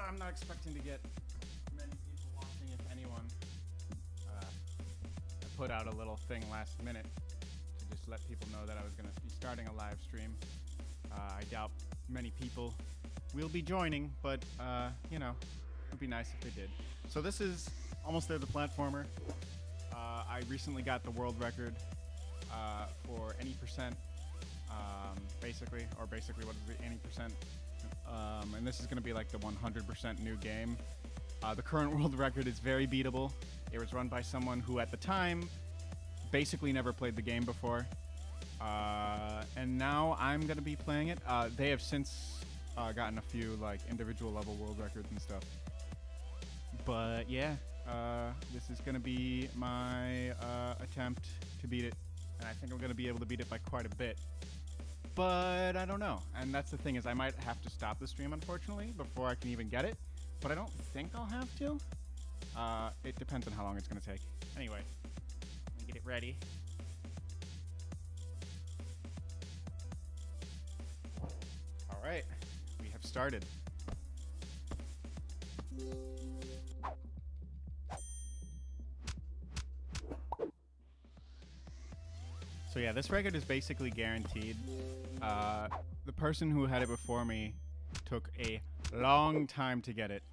I'm not expecting to get many people watching, if anyone. I put out a little thing last minute to just let people know that I was going to be starting a live stream. I doubt many people will be joining, but, you know, it'd be nice if they did. So this is Almost There, the platformer. I recently got the world record for any percent, basically what is the any percent? And this is going to be like the 100% new game. The current world record is very beatable. It was run by someone who at the time basically never played the game before. And now I'm going to be playing it. They have since gotten a few like individual level world records and stuff. But yeah, this is going to be my attempt to beat it. And I think I'm going to be able to beat it by quite a bit. But I don't know. And that's the thing, is I might have to stop the stream, unfortunately, before I can even get it. But I don't think I'll have to. It depends on how long it's going to take. Anyway, let me get it ready. All right, we have started. So yeah, this record is basically guaranteed. The person who had it before me took a long time to get it,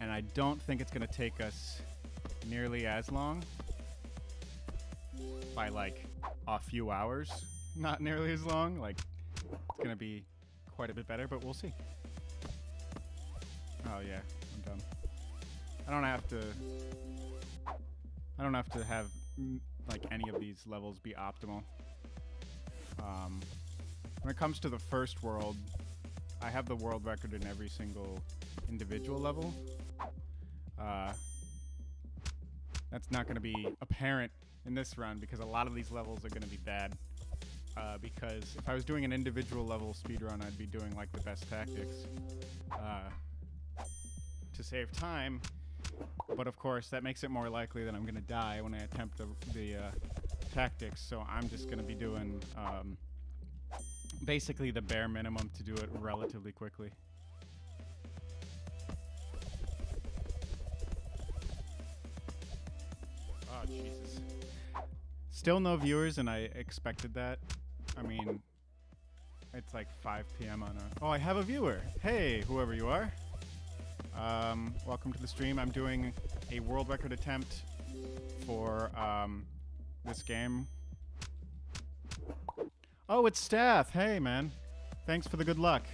and I don't think it's gonna take us nearly as long, by like a few hours. Not nearly as long, like it's gonna be quite a bit better, but we'll see. Oh yeah, I'm done. I don't have to have like any of these levels be optimal. When it comes to the first world, I have the world record in every single individual level. That's not going to be apparent in this run because a lot of these levels are going to be bad. Because if I was doing an individual level speedrun, I'd be doing like the best tactics to save time. But of course, that makes it more likely that I'm going to die when I attempt the tactics. So I'm just going to be doing basically the bare minimum to do it relatively quickly. Oh, Jesus. Still no viewers, and I expected that. I mean, it's like 5 p.m. on a... Oh, I have a viewer. Hey, whoever you are. Welcome to the stream. I'm doing a world record attempt for this game. Oh, it's Staff. Hey, man. Thanks for the good luck.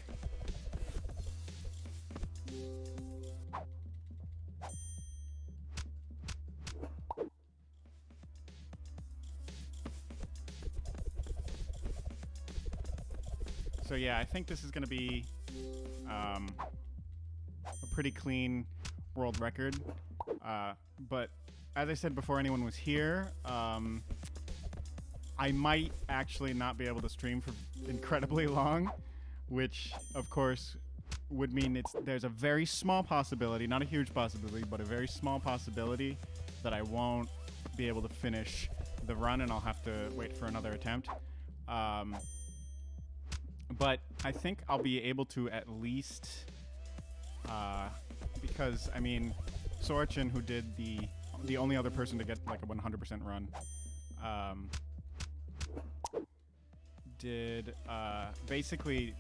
So yeah, I think this is going to be a pretty clean world record. But as I said before anyone was here, I might actually not be able to stream for incredibly long, which of course would mean there's a very small possibility, not a huge possibility, but a very small possibility that I won't be able to finish the run and I'll have to wait for another attempt. But I think I'll be able to at least, because I mean, Sorchin, who did the only other person to get like a 100% run, did basically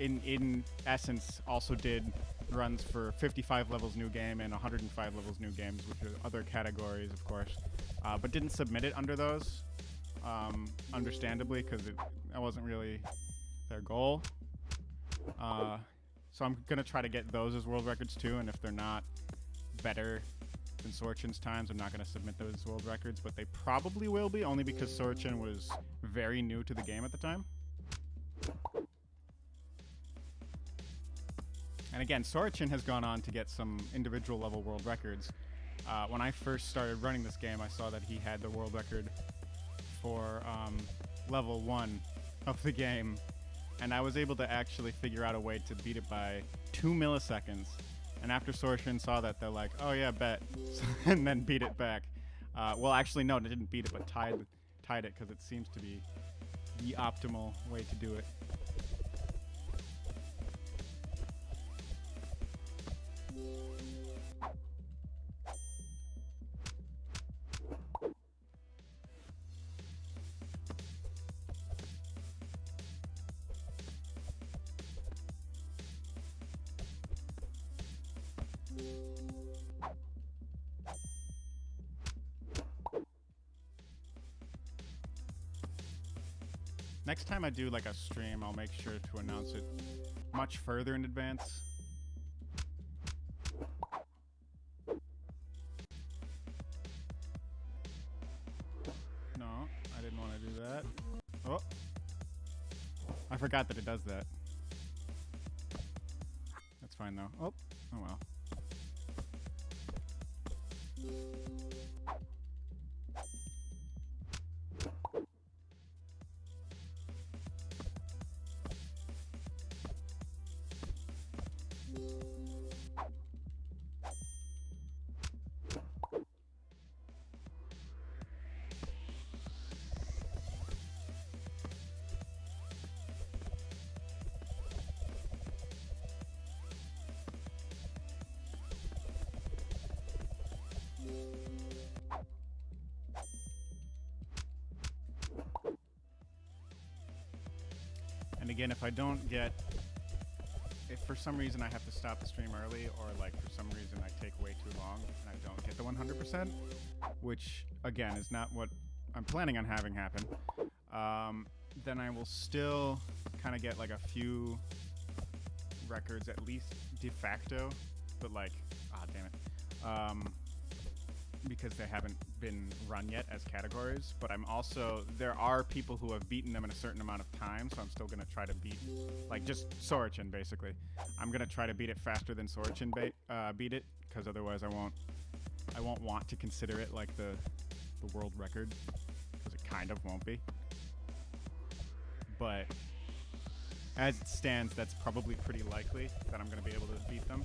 in essence also did runs for 55 levels new game and 105 levels new games, which are other categories, of course, but didn't submit it under those, understandably, because that wasn't really their goal. So I'm gonna try to get those as world records too, and if they're not better than Sorchin's times, I'm not gonna submit those as world records, but they probably will be, only because Sorchin was very new to the game at the time. And again, Sorchin has gone on to get some individual level world records. When I first started running this game, I saw that he had the world record for level 1 of the game, and I was able to actually figure out a way to beat it by 2 milliseconds. And after Sorchin saw that, they're like, oh yeah, bet, and then beat it back. Well, actually, no, they didn't beat it, but tied it, because it seems to be the optimal way to do it. Next time I do like a stream, I'll make sure to announce it much further in advance. No, I didn't want to do that. Oh, I forgot that it does that. That's fine though. Oh well. And again, if for some reason I have to stop the stream early, or like for some reason I take way too long and I don't get the 100%, which again is not what I'm planning on having happen, then I will still kind of get like a few records at least de facto, but like, damn it. Because they haven't been run yet as categories, but there are people who have beaten them in a certain amount of time, so I'm still gonna try to beat, like, just Sorachin basically. I'm gonna try to beat it faster than Sorachin beat it, because otherwise I won't want to consider it like the world record, because it kind of won't be. But as it stands, that's probably pretty likely that I'm gonna be able to beat them.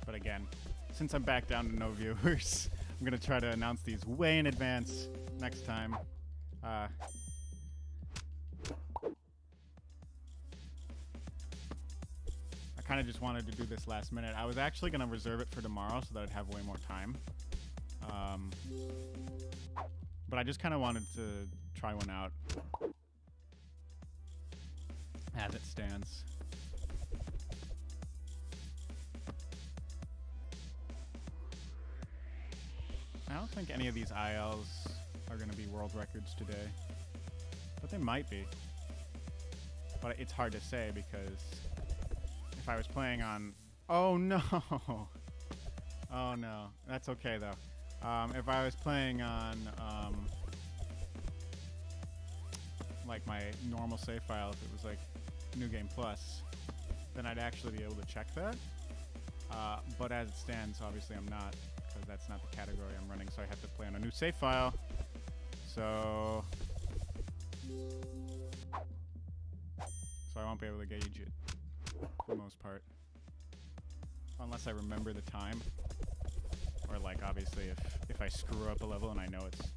But again, since I'm back down to no viewers, I'm going to try to announce these way in advance next time. I kind of just wanted to do this last minute. I was actually going to reserve it for tomorrow so that I'd have way more time. But I just kind of wanted to try one out as it stands. I don't think any of these ILs are going to be world records today, but they might be. But it's hard to say because if I was playing on... Oh no! Oh no. That's okay though. If I was playing on like my normal save file, if it was like New Game Plus, then I'd actually be able to check that. But as it stands, obviously I'm not, because that's not the category I'm running, so I have to play on a new save file. So I won't be able to gauge it for the most part, unless I remember the time, or like obviously if I screw up a level and I know it's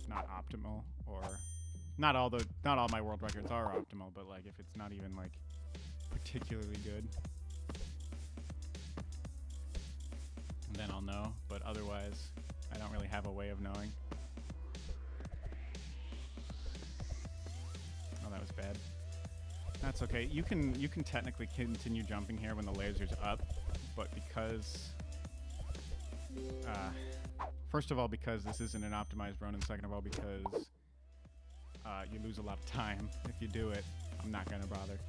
not optimal, or not all my world records are optimal, but like if it's not even like particularly good, then I'll know. But otherwise, I don't really have a way of knowing. Oh, that was bad. That's okay. You can technically continue jumping here when the laser's up, but because first of all, because this isn't an optimized run, and second of all, because you lose a lot of time if you do it, I'm not gonna bother.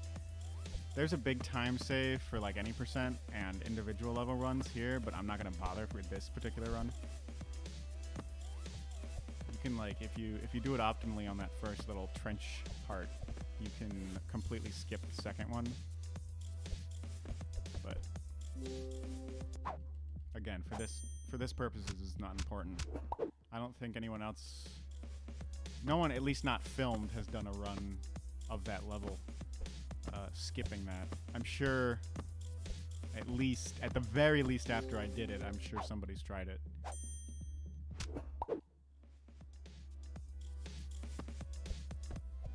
There's a big time save for like any percent and individual level runs here, but I'm not gonna bother for this particular run. You can, like, if you do it optimally on that first little trench part, you can completely skip the second one. But again, for this purposes, is not important. I don't think anyone else, no one, at least not filmed, has done a run of that level. Skipping that. I'm sure, at the very least after I did it, I'm sure somebody's tried it.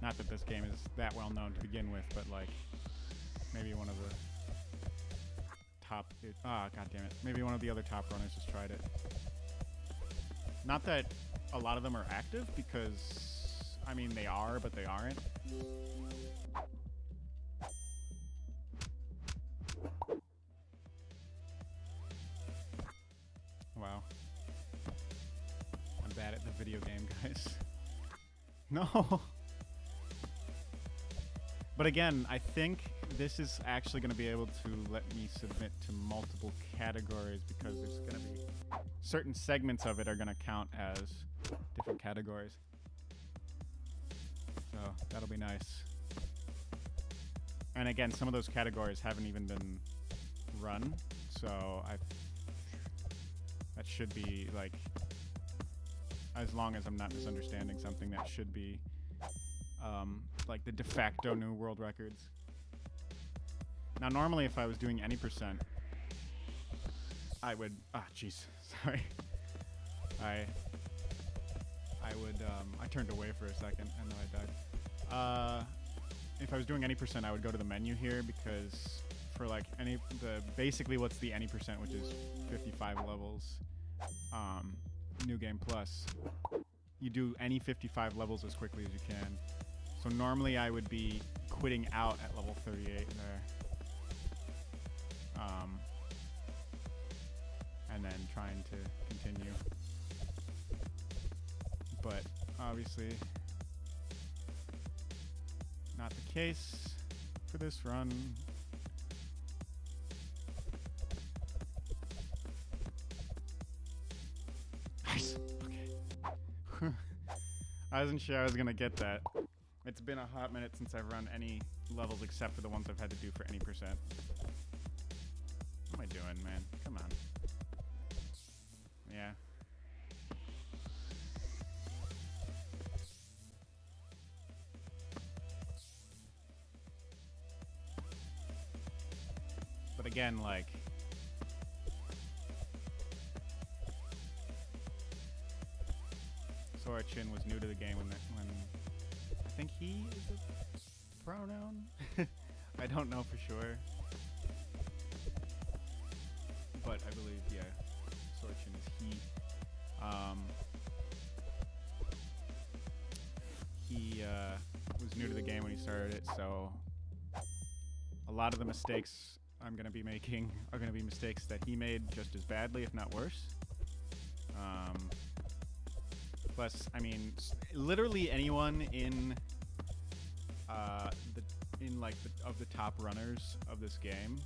Not that this game is that well known to begin with, but like maybe one of top. Ah, god damn it. Maybe one of the other top runners just tried it. Not that a lot of them are active, because, I mean, they are, but they aren't. Wow. I'm bad at the video game, guys. No! But again, I think this is actually going to be able to let me submit to multiple categories, because there's going to be certain segments of it are going to count as different categories. So that'll be nice. And again, some of those categories haven't even been run, so that should be like, as long as I'm not misunderstanding something, that should be like the de facto new world records. Now, normally if I was doing any percent, I would, jeez, sorry. I turned away for a second and then I died. If I was doing any percent, I would go to the menu here, because for like basically what's the any percent, which is 55 levels, New Game Plus, you do any 55 levels as quickly as you can. So normally I would be quitting out at level 38 there. And then trying to continue. But obviously not the case for this run. Nice. Okay. I wasn't sure I was gonna get that. It's been a hot minute since I've run any levels except for the ones I've had to do for any percent. What am I doing, man? Come on. Yeah. But again, like, Sorachin was new to the game when I think he is a pronoun. I don't know for sure, but I believe, yeah, Sorachin is he. He was new to the game when he started it, so a lot of the mistakes I'm going to be making are going to be mistakes that he made just as badly, if not worse. Plus, I mean, literally anyone in the top runners of this game,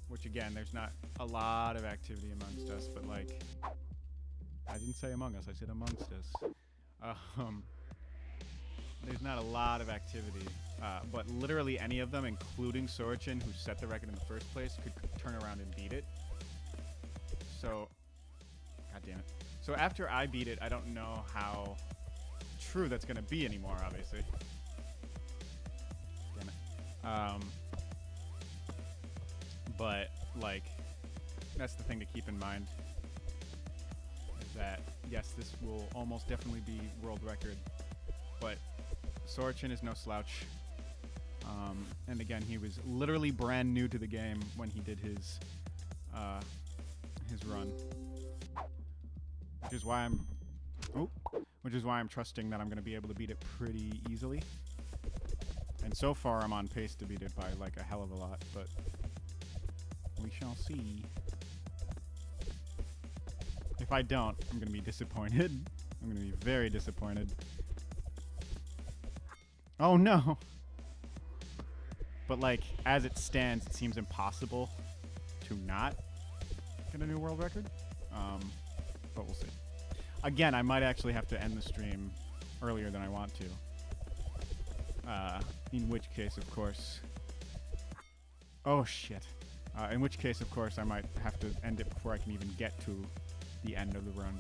which again, there's not a lot of activity amongst us, but like, I didn't say among us, I said amongst us. There's not a lot of activity, but literally any of them, including Sorachin, who set the record in the first place, could turn around and beat it. So, god damn it. So after I beat it, I don't know how true that's going to be anymore, obviously. Damn it. But, like, that's the thing to keep in mind. Is that, yes, this will almost definitely be world record. But Sorachin is no slouch. And again, he was literally brand new to the game when he did his run. Which is why I'm trusting that I'm going to be able to beat it pretty easily. And so far, I'm on pace to beat it by like a hell of a lot, but we shall see. If I don't, I'm going to be disappointed. I'm going to be very disappointed. Oh no! But like, as it stands, it seems impossible to not get a new world record. But we'll see. Again, I might actually have to end the stream earlier than I want to. In which case, of course... Oh, shit. In which case, of course, I might have to end it before I can even get to the end of the run.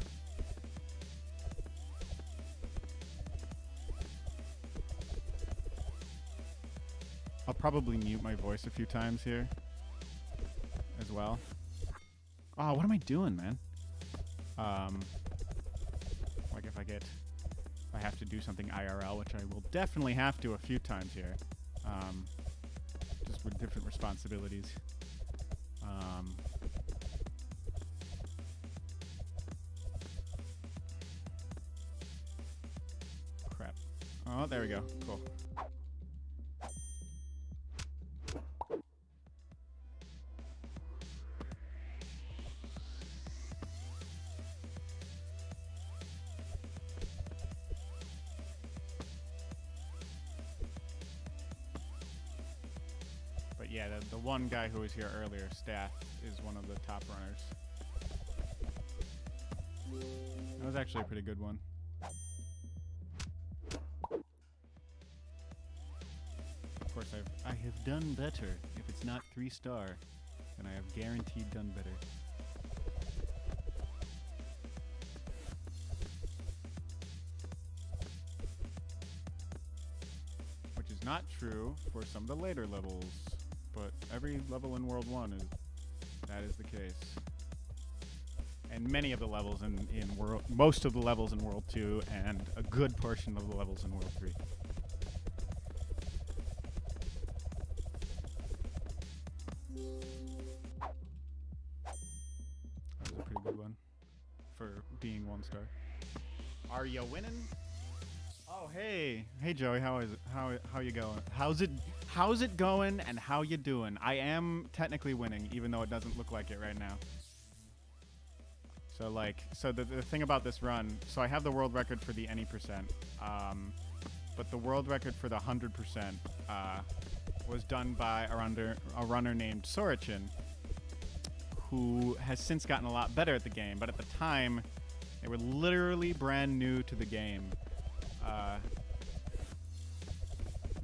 I'll probably mute my voice a few times here as well. Oh, what am I doing, man? Like if I have to do something IRL, which I will definitely have to a few times here, just with different responsibilities. Um, crap. Oh, there we go. Cool. But yeah, the one guy who was here earlier, Staff, is one of the top runners. That was actually a pretty good one. Of course, I have done better. If it's not 3-star, then I have guaranteed done better. Which is not true for some of the later levels, but every level in World 1 that is the case. And many of the levels in World, most of the levels in World 2, and a good portion of the levels in World 3. That was a pretty good one for being 1-star. Are you winning? Oh, hey Joey, how is it? How you going? How's it going? And how you doing? I am technically winning, even though it doesn't look like it right now. So the thing about this run, so I have the world record for the any percent, but the world record for the 100% was done by a runner named Sorichin, who has since gotten a lot better at the game. But at the time, they were literally brand new to the game.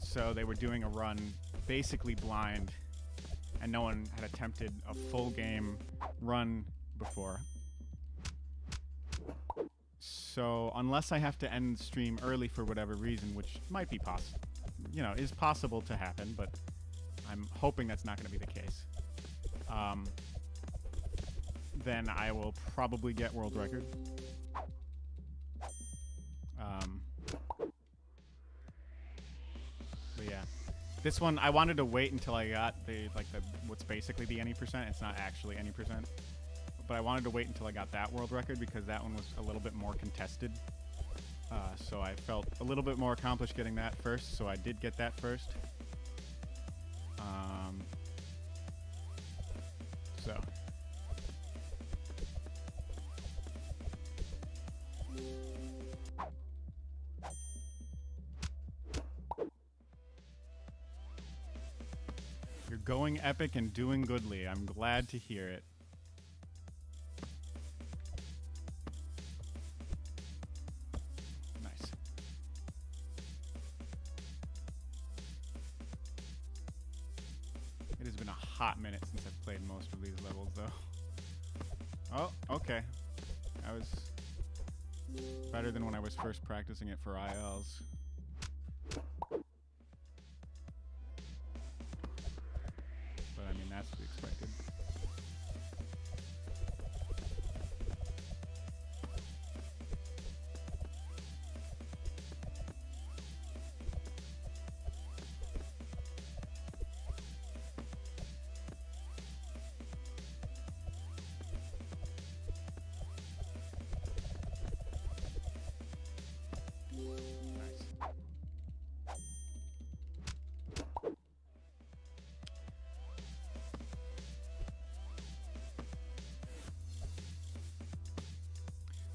So they were doing a run basically blind, and no one had attempted a full game run before. So unless I have to end the stream early for whatever reason, which might be possible, is possible to happen, but I'm hoping that's not going to be the case. Then I will probably get world record. But yeah, this one I wanted to wait until I got what's basically the any percent. It's not actually any percent. But I wanted to wait until I got that world record because that one was a little bit more contested. So I felt a little bit more accomplished getting that first, so I did get that first. So. You're going epic and doing goodly. I'm glad to hear it. Hot minute since I've played most of these levels, though. Oh, okay. That was better than when I was first practicing it for ILs. But I mean, that's to be expected.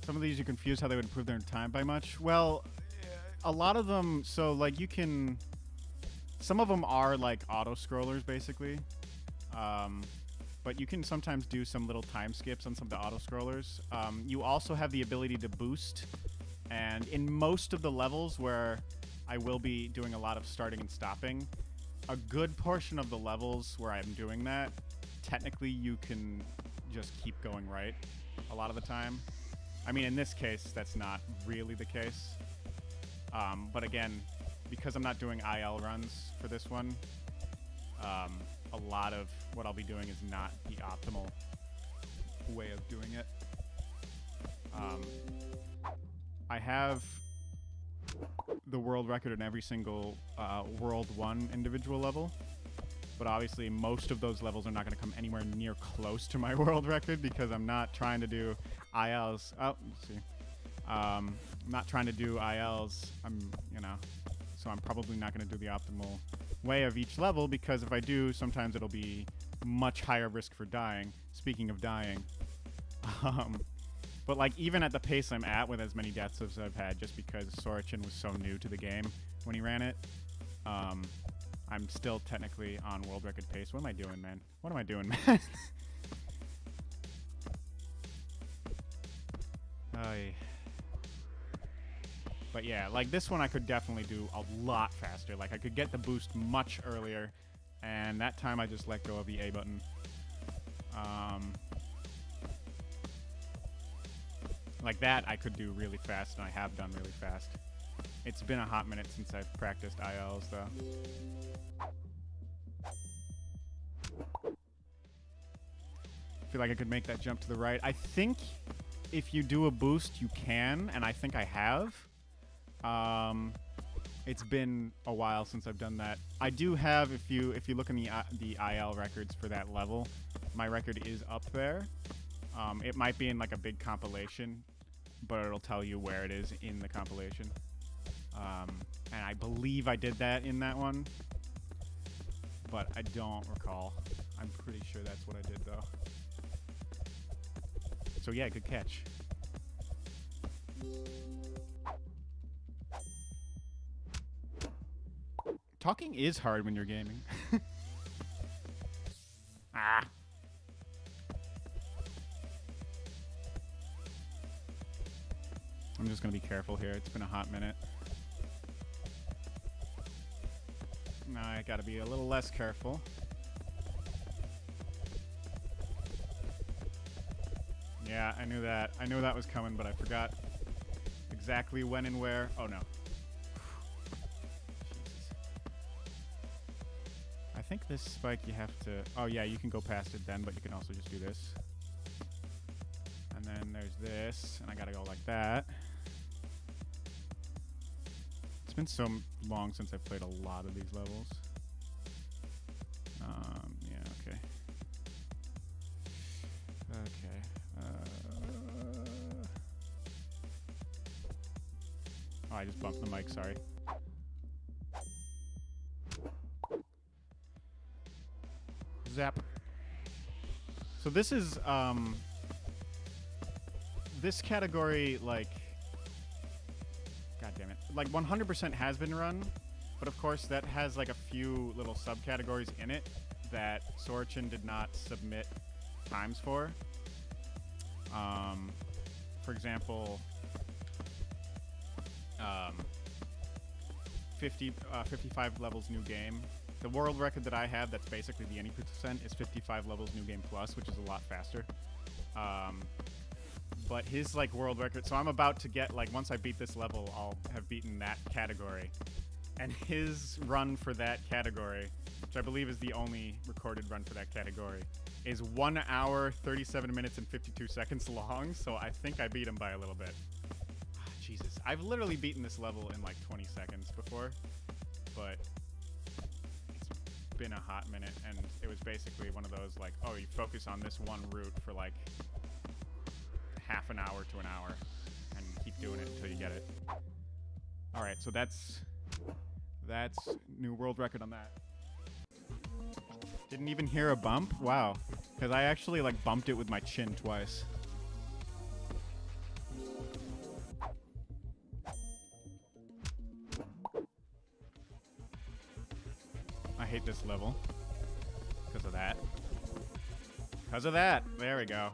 Some of these you're confused how they would improve their time by much. Well, a lot of them, so like you can, some of them are like auto scrollers basically. But you can sometimes do some little time skips on some of the auto scrollers. You also have the ability to boost, and in most of the levels where I will be doing a lot of starting and stopping, a good portion of the levels where I'm doing that, technically you can just keep going right a lot of the time. I mean, in this case, that's not really the case. But again, because I'm not doing IL runs for this one, a lot of what I'll be doing is not the optimal way of doing it. I have the world record in every single World 1 individual level, But obviously, most of those levels are not going to come anywhere near close to my world record because I'm not trying to do ILs. Oh, let's see. I'm not trying to do ILs. So I'm probably not going to do the optimal way of each level because if I do, sometimes it'll be much higher risk for dying. Speaking of dying. But like even at the pace I'm at with as many deaths as I've had just because Sorachin was so new to the game when he ran it, I'm still technically on world record pace. What am I doing, man? What am I doing, man? But yeah, like this one I could definitely do a lot faster. Like I could get the boost much earlier, and that time I just let go of the A button. Like that I could do really fast, and I have done really fast. It's been a hot minute since I've practiced ILs, though. I feel like I could make that jump to the right. I think if you do a boost, you can, and I think I have. It's been a while since I've done that. I do have, if you look in the IL records for that level, my record is up there. It might be in like a big compilation, but it'll tell you where it is in the compilation. And I believe I did that in that one, but I don't recall. I'm pretty sure that's what I did, though. So yeah, good catch. Talking is hard when you're gaming. Ah. I'm just gonna be careful here. It's been a hot minute. No, I gotta be a little less careful. Yeah, I knew that. I knew that was coming, but I forgot exactly when and where. Oh no. I think this spike you have to... Oh yeah, you can go past it then, but you can also just do this. And then there's this, and I gotta go like that. It's been so long since I've played a lot of these levels. Yeah, okay. Okay. Oh, I just bumped the mic, sorry. Zap. So this is, this category, like... God damn it. Like 100% has been run, but of course that has like a few little subcategories in it that Sorachin did not submit times for. For example, 55 levels new game. The world record that I have that's basically the any percent is 55 levels new game plus, which is a lot faster. But his like world record, so I'm about to get like once I beat this level, I'll have beaten that category. And his run for that category, which I believe is the only recorded run for that category, is 1 hour, 37 minutes, and 52 seconds long. So I think I beat him by a little bit. Jesus, I've literally beaten this level in like 20 seconds before, but it's been a hot minute, and it was basically one of those like, oh, you focus on this one route for like half an hour to an hour and keep doing it until you get it. All right, so that's new world record on that. Didn't even hear a bump? Wow. Because I actually like bumped it with my chin twice. I hate this level. Because of that. Because of that. There we go.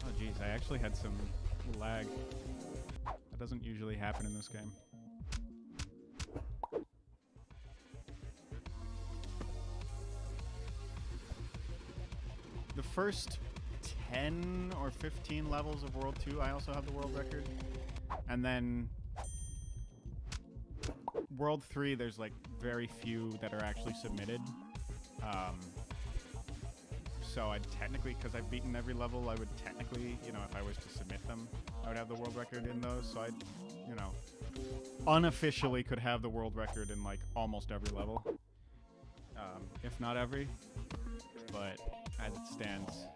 Oh geez, I actually had some lag. That doesn't usually happen in this game. The first 10 or 15 levels of World 2, I also have the world record. And then World 3, there's like very few that are actually submitted. So I'd technically, because I've beaten every level, I would technically, you know, if I was to submit them, I would have the world record in those. So I'd, you know, unofficially could have the world record in like almost every level, if not every. But as it stands,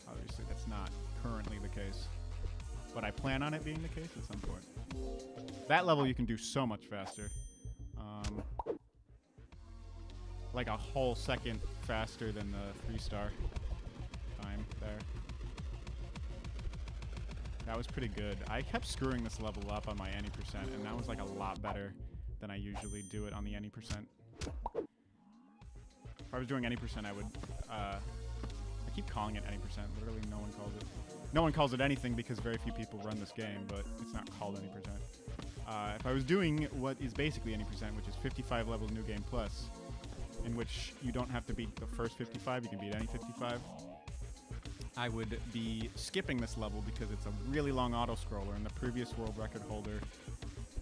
obviously that's not currently the case. But I plan on it being the case at some point. That level you can do so much faster. Like a whole second faster than the 3-star time there. That was pretty good. I kept screwing this level up on my any percent, and that was like a lot better than I usually do it on the any percent. If I was doing any percent, I would, I keep calling it any percent. Literally no one calls it. No one calls it anything because very few people run this game, but it's not called any percent. If I was doing what is basically any percent, which is 55 levels New Game Plus, in which you don't have to beat the first 55, you can beat any 55, I would be skipping this level because it's a really long auto-scroller, and the previous world record holder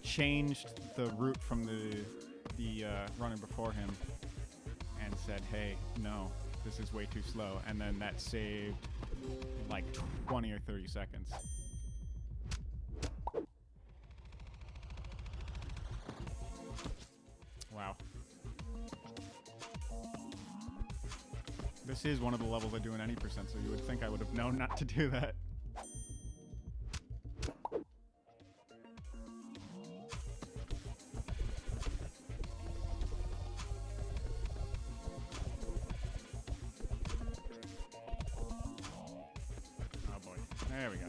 changed the route from the runner before him and said, hey, no, this is way too slow, and then that saved like 20 or 30 seconds. Wow. This is one of the levels I do in any percent, so you would think I would have known not to do that. Oh boy. There we go.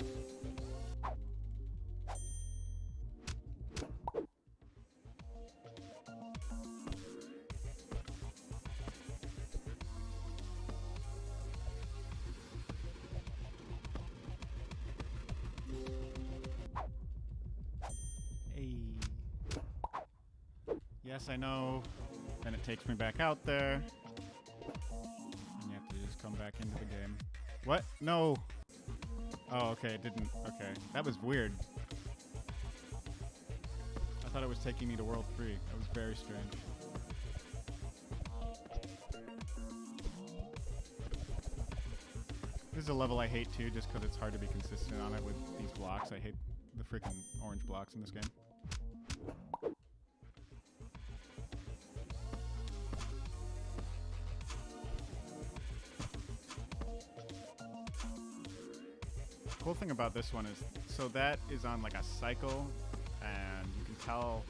Yes, I know. Then it takes me back out there. And you have to just come back into the game. What? No! Oh, okay, it didn't. Okay. That was weird. I thought it was taking me to World 3. That was very strange. This is a level I hate too, just because it's hard to be consistent on it with these blocks. I hate the freaking orange blocks in this game. Cool thing about this one is, so that is on like a cycle, and you can tell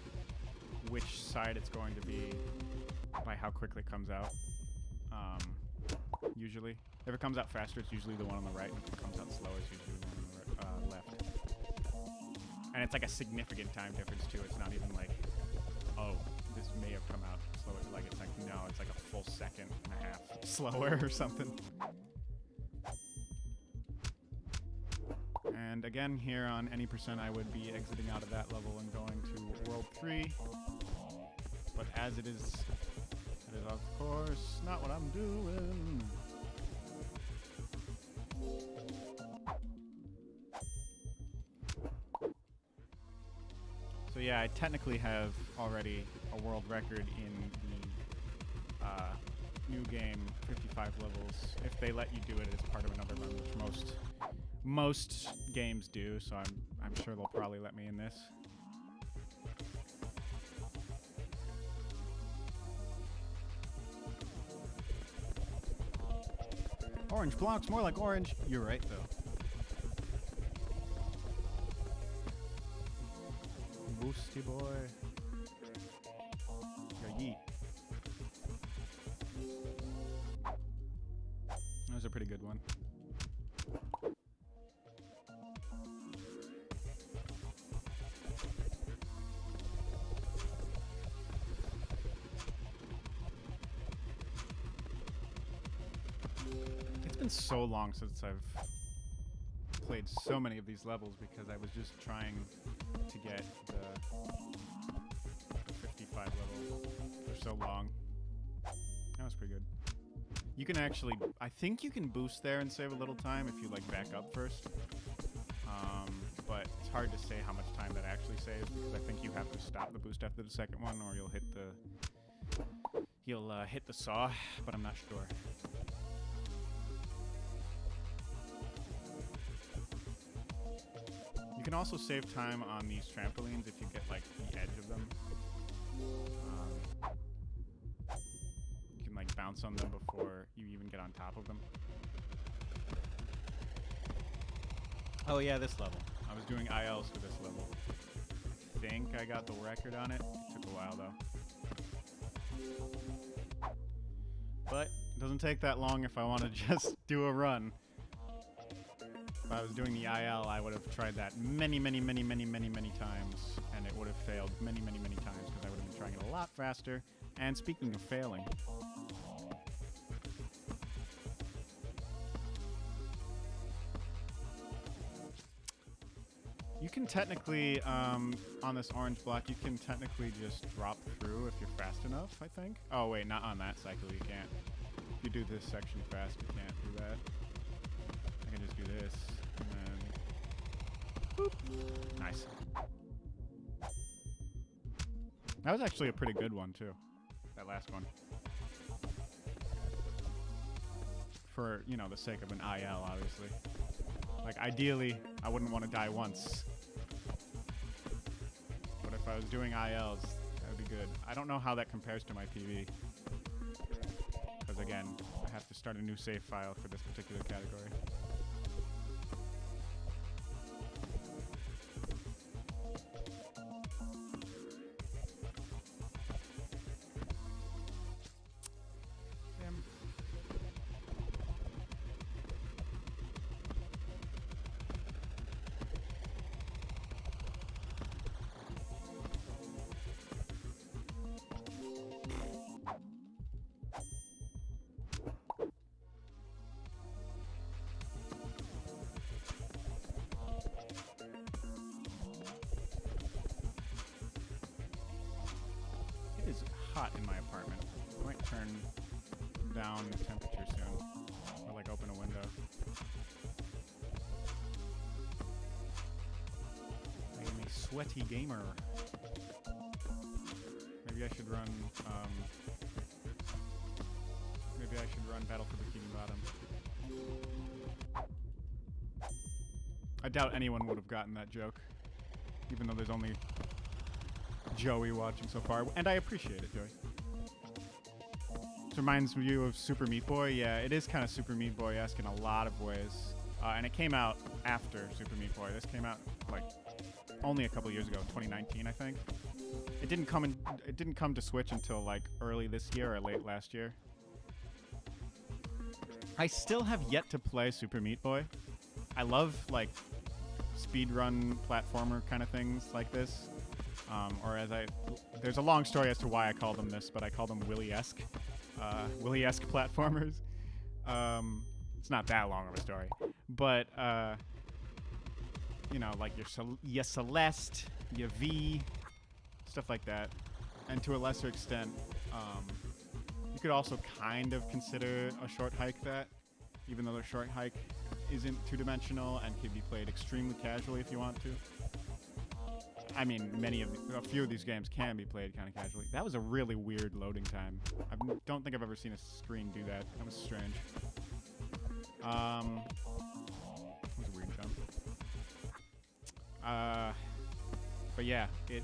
which side it's going to be by how quickly it comes out. Usually, if it comes out faster, it's usually the one on the right, and if it comes out slower, it's usually the one on the left. And it's like a significant time difference too. It's not even like, oh, this may have come out slower. Like it's like, no, it's like a full second and a half slower or something. And again, here on any percent, I would be exiting out of that level and going to World 3. But as it is of course not what I'm doing. So yeah, I technically have already a world record in the new game 55 levels. If they let you do it as part of another run, which most games do, so I'm sure they'll probably let me in this. Orange blocks, more like orange. You're right, though. Boosty boy. Yeah, yeet. That was a pretty good one. It's been so long since I've played so many of these levels because I was just trying to get the 55 level for so long. That was pretty good. You can actually, I think you can boost there and save a little time if you like back up first. But it's hard to say how much time that actually saves because I think you have to stop the boost after the second one or you'll hit the saw, but I'm not sure. You can also save time on these trampolines if you get like the edge of them. You can like bounce on them before you even get on top of them. Oh yeah, this level. I was doing ILs for this level. I think I got the record on it. It took a while though. But it doesn't take that long if I want to just do a run. If I was doing the IL, I would have tried that many times, and it would have failed many times because I would have been trying it a lot faster. And speaking of failing, you can technically, on this orange block, you can technically just drop through if you're fast enough, I think. Oh wait, not on that cycle, you can't. If you do this section fast, you can't do that. I can just do this, and then... Boop. Nice. That was actually a pretty good one, too. That last one. For, you know, the sake of an IL, obviously. Like, ideally, I wouldn't want to die once. But if I was doing ILs, that would be good. I don't know how that compares to my PV. Because, again, I have to start a new save file for this particular category. Hot in my apartment. I might turn down the temperature soon. Or like open a window. I am a sweaty gamer. Maybe I should run Battle for Bikini Bottom. I doubt anyone would have gotten that joke. Even though there's only Joey watching so far, and I appreciate it, Joey. This reminds you of Super Meat Boy. Yeah, it is kind of Super Meat Boy-esque in a lot of ways, and it came out after Super Meat Boy. This came out like only a couple years ago, 2019, I think. It didn't come to Switch until like early this year or late last year. I still have yet to play Super Meat Boy. I love like speedrun platformer kind of things like this. There's a long story as to why I call them this, but I call them Willy-esque platformers. It's not that long of a story, but you know, like your Celeste, your V, stuff like that, and to a lesser extent, you could also kind of consider a short hike that, even though the short hike isn't two-dimensional and can be played extremely casually if you want to. I mean, a few of these games can be played kind of casually. That was a really weird loading time. I don't think I've ever seen a screen do that. That was strange. That was a weird jump. But yeah, it...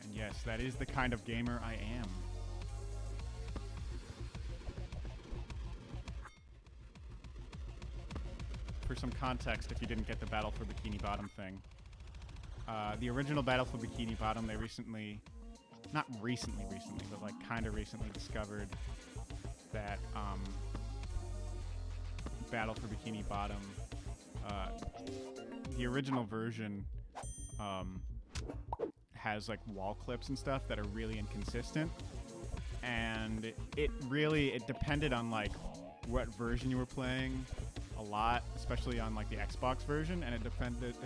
And yes, that is the kind of gamer I am. For some context, if you didn't get the Battle for Bikini Bottom thing, the original Battle for Bikini Bottom, they not recently, but like kind of recently discovered that Battle for Bikini Bottom, the original version has like wall clips and stuff that are really inconsistent, and it depended on like what version you were playing a lot, especially on like the Xbox version, and it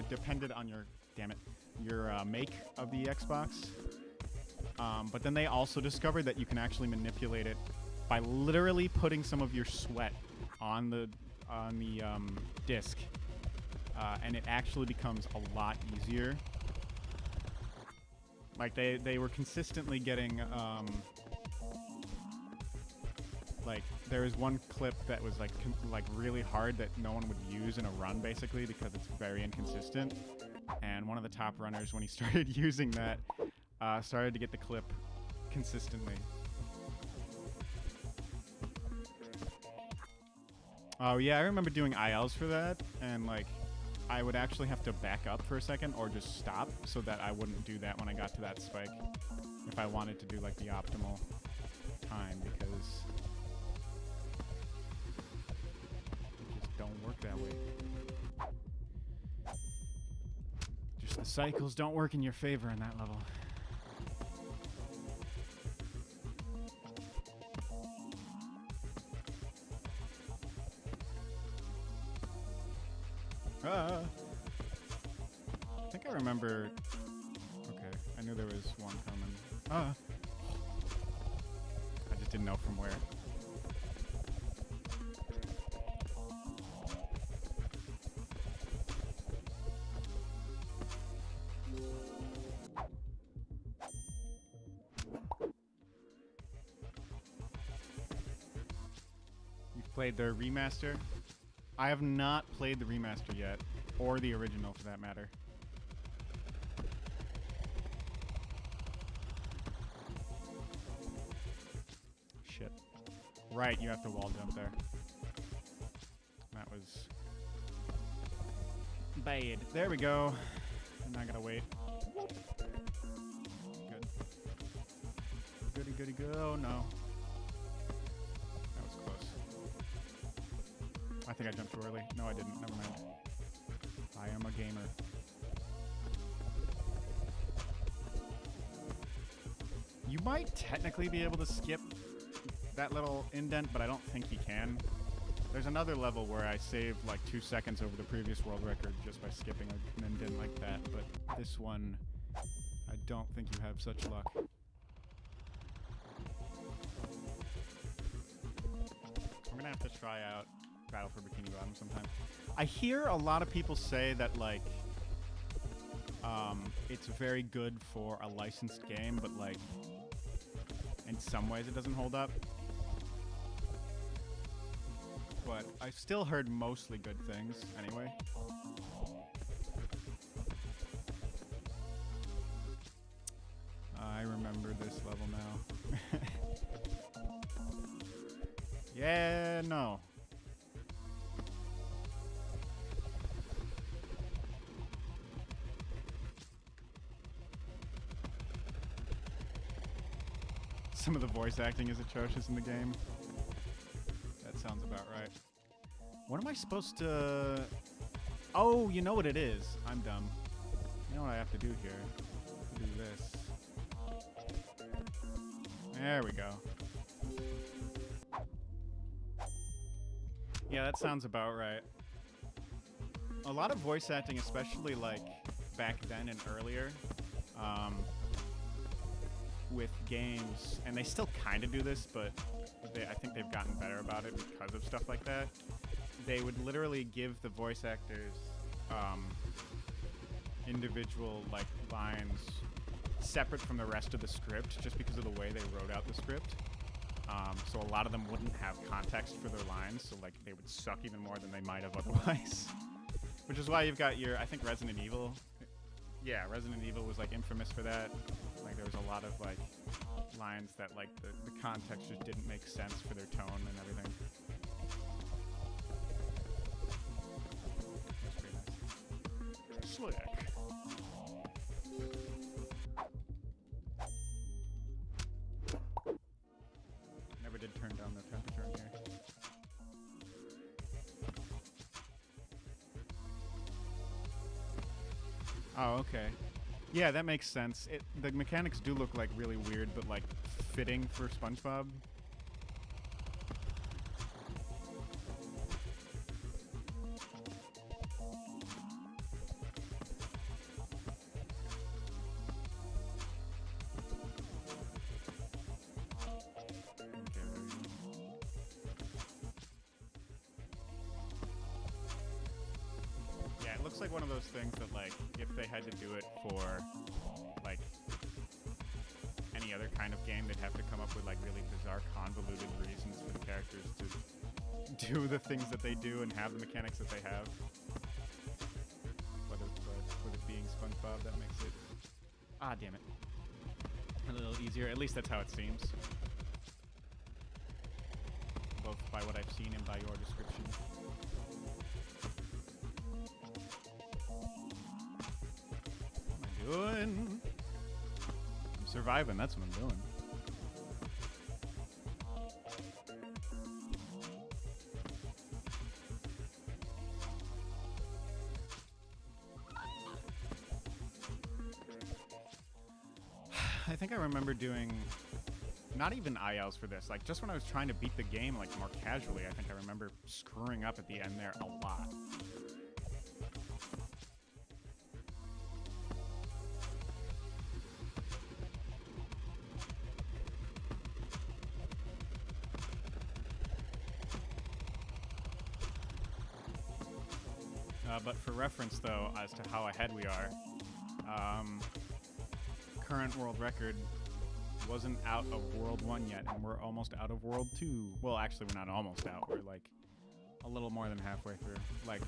depended on your make of the Xbox. But then they also discovered that you can actually manipulate it by literally putting some of your sweat on the disc, and it actually becomes a lot easier. Like they were consistently getting Like, there was one clip that was like really hard that no one would use in a run, basically, because it's very inconsistent. And one of the top runners, when he started using that, started to get the clip consistently. Oh yeah, I remember doing ILs for that, and like, I would actually have to back up for a second or just stop so that I wouldn't do that when I got to that spike if I wanted to do like the optimal time, because it just don't work that way. Just the cycles don't work in your favor in that level. I think I remember. Okay, I knew there was one coming. I just didn't know from where. You've played the remaster? I have not played the remaster yet, or the original for that matter. Shit. Right, you have to wall jump there. That was bad. There we go. I'm not gonna wait. Good. Goody goody go. No. That was close. I think I jumped too early. No, I didn't. Never mind. I am a gamer. You might technically be able to skip that little indent, but I don't think you can. There's another level where I saved like 2 seconds over the previous world record just by skipping an indent like that, but this one, I don't think you have such luck. I'm gonna have to try out Battle for Bikini Bottom sometime. I hear a lot of people say that like it's very good for a licensed game, but like in some ways it doesn't hold up. But I've still heard mostly good things anyway. I remember this level now. Yeah, no. Some of the voice acting is atrocious in the game. That sounds about right. What am I supposed to... Oh, you know what it is. I'm dumb. You know what I have to do here? Do this. There we go. Yeah, that sounds about right. A lot of voice acting, especially like back then and earlier, with games, and they still kind of do this, but I think they've gotten better about it because of stuff like that. They would literally give the voice actors individual like lines separate from the rest of the script, just because of the way they wrote out the script. So a lot of them wouldn't have context for their lines, so like they would suck even more than they might have otherwise. Which is why you've got your, I think Resident Evil. Yeah, Resident Evil was like infamous for that. Like there was a lot of like lines that like the context just didn't make sense for their tone and everything. That's pretty nice. Slick. Never did turn down the temperature in here. Oh, okay. Yeah, that makes sense. The mechanics do look like really weird, but like fitting for SpongeBob. Yeah, it looks like one of those things that like if they had to do it for like any other kind of game, they'd have to come up with like really bizarre, convoluted reasons for the characters to do the things that they do and have the mechanics that they have. But with it being SpongeBob, that makes it, ah, damn it, a little easier. At least that's how it seems. Both by what I've seen and by your description. What am I doing? I'm surviving, that's what I'm doing. I think I remember doing not even ILs for this, like just when I was trying to beat the game like more casually, I think I remember screwing up at the end there a lot. But for reference though, as to how ahead we are, current world record wasn't out of World 1 yet, and we're almost out of World 2. Well, actually, we're not almost out. We're like a little more than halfway through. Like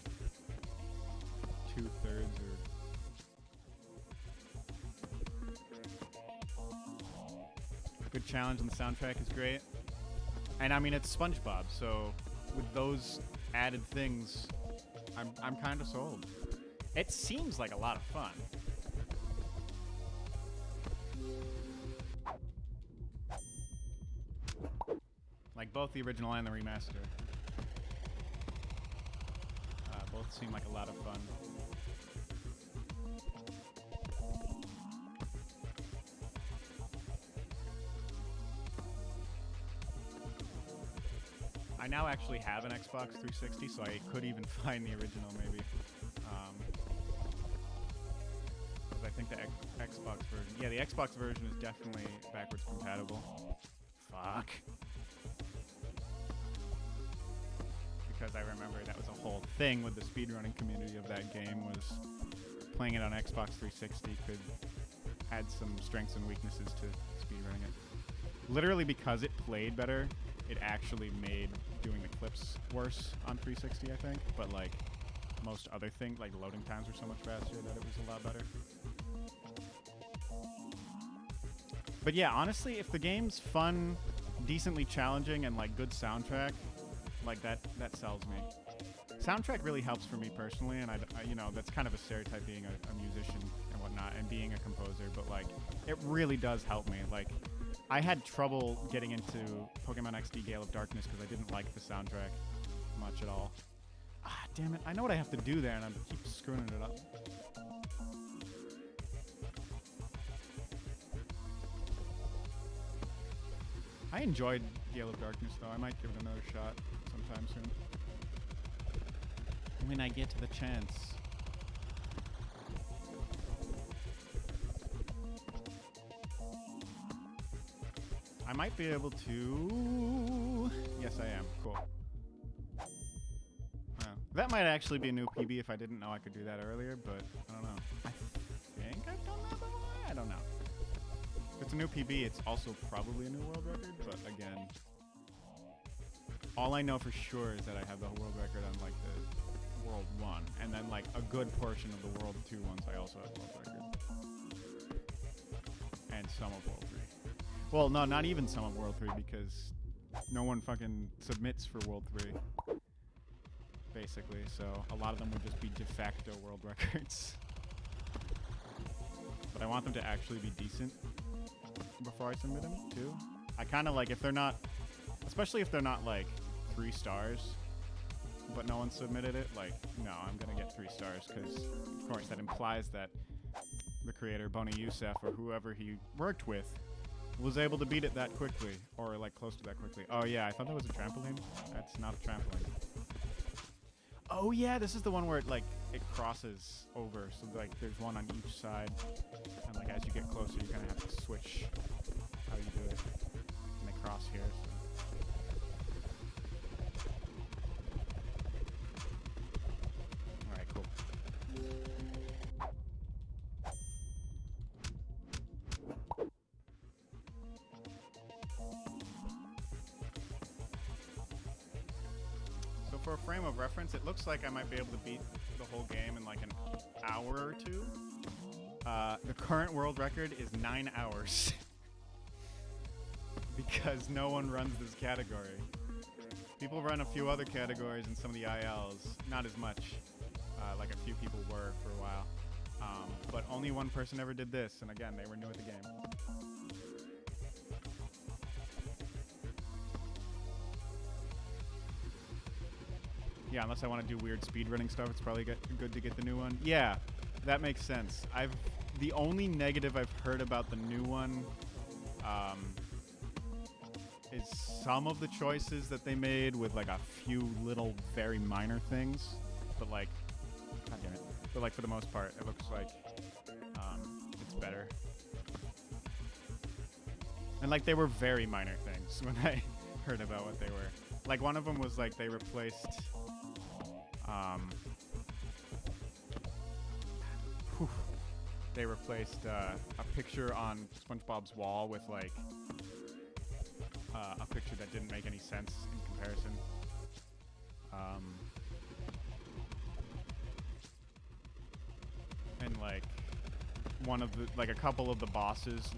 2/3 or... Good challenge, and the soundtrack is great. And I mean, it's SpongeBob, so with those added things, I'm kind of sold. It seems like a lot of fun. Like both the original and the remaster. Both seem like a lot of fun. I now actually have an Xbox 360, so I could even find the original maybe. I think the Xbox version... Yeah, the Xbox version is definitely backwards compatible. Fuck. Because I remember that was a whole thing with the speedrunning community of that game, was playing it on Xbox 360 could add some strengths and weaknesses to speedrunning it. Literally because it played better, it actually made doing the clips worse on 360, I think. But like most other things, like loading times were so much faster that it was a lot better. But yeah, honestly, if the game's fun, decently challenging, and like good soundtrack, like that sells me. Soundtrack really helps for me personally, and I you know, that's kind of a stereotype being a musician and whatnot, and being a composer, but like it really does help me. Like I had trouble getting into Pokemon XD Gale of Darkness because I didn't like the soundtrack much at all. Ah, damn it! I know what I have to do there, and I keep screwing it up. I enjoyed Gale of Darkness, though. I might give it another shot sometime soon. When I get the chance. I might be able to... Yes, I am. Cool. That might actually be a new PB if I didn't know I could do that earlier, but I don't know. I think I've done that before? I don't know. If it's a new PB, it's also probably a new world record, but again, all I know for sure is that I have the world record on like the World 1, and then like a good portion of the World 2 ones I also have world record. And some of World 3. Well, no, not even some of World 3, because no one fucking submits for World 3. Basically, so a lot of them would just be de facto world records. But I want them to actually be decent before I submit them, too. I kind of like, if they're not, especially if they're not like 3 stars, but no one submitted it, like, no, I'm gonna get 3 stars, because, of course, that implies that the creator, Bonnie Youssef, or whoever he worked with, was able to beat it that quickly, or like close to that quickly. Oh yeah, I thought that was a trampoline. That's not a trampoline. Oh yeah, this is the one where it like it crosses over, so like there's one on each side, and like as you get closer, you kind of have to switch how you do it, and they cross here. So. All right, cool. frame of reference, it looks like I might be able to beat the whole game in like an hour or two. The current world record is 9 hours. Because no one runs this category. People run a few other categories in some of the ILs, not as much. Like a few people were for a while. But only one person ever did this, and again, they were new at the game. Yeah, unless I want to do weird speedrunning stuff, it's probably good to get the new one. Yeah, that makes sense. The only negative I've heard about the new one is some of the choices that they made with like a few little very minor things, but like, god damn it. But like for the most part, it looks like it's better. And like they were very minor things when I heard about what they were. Like one of them was like they replaced a picture on SpongeBob's wall with like a picture that didn't make any sense in comparison. And like a couple of the bosses,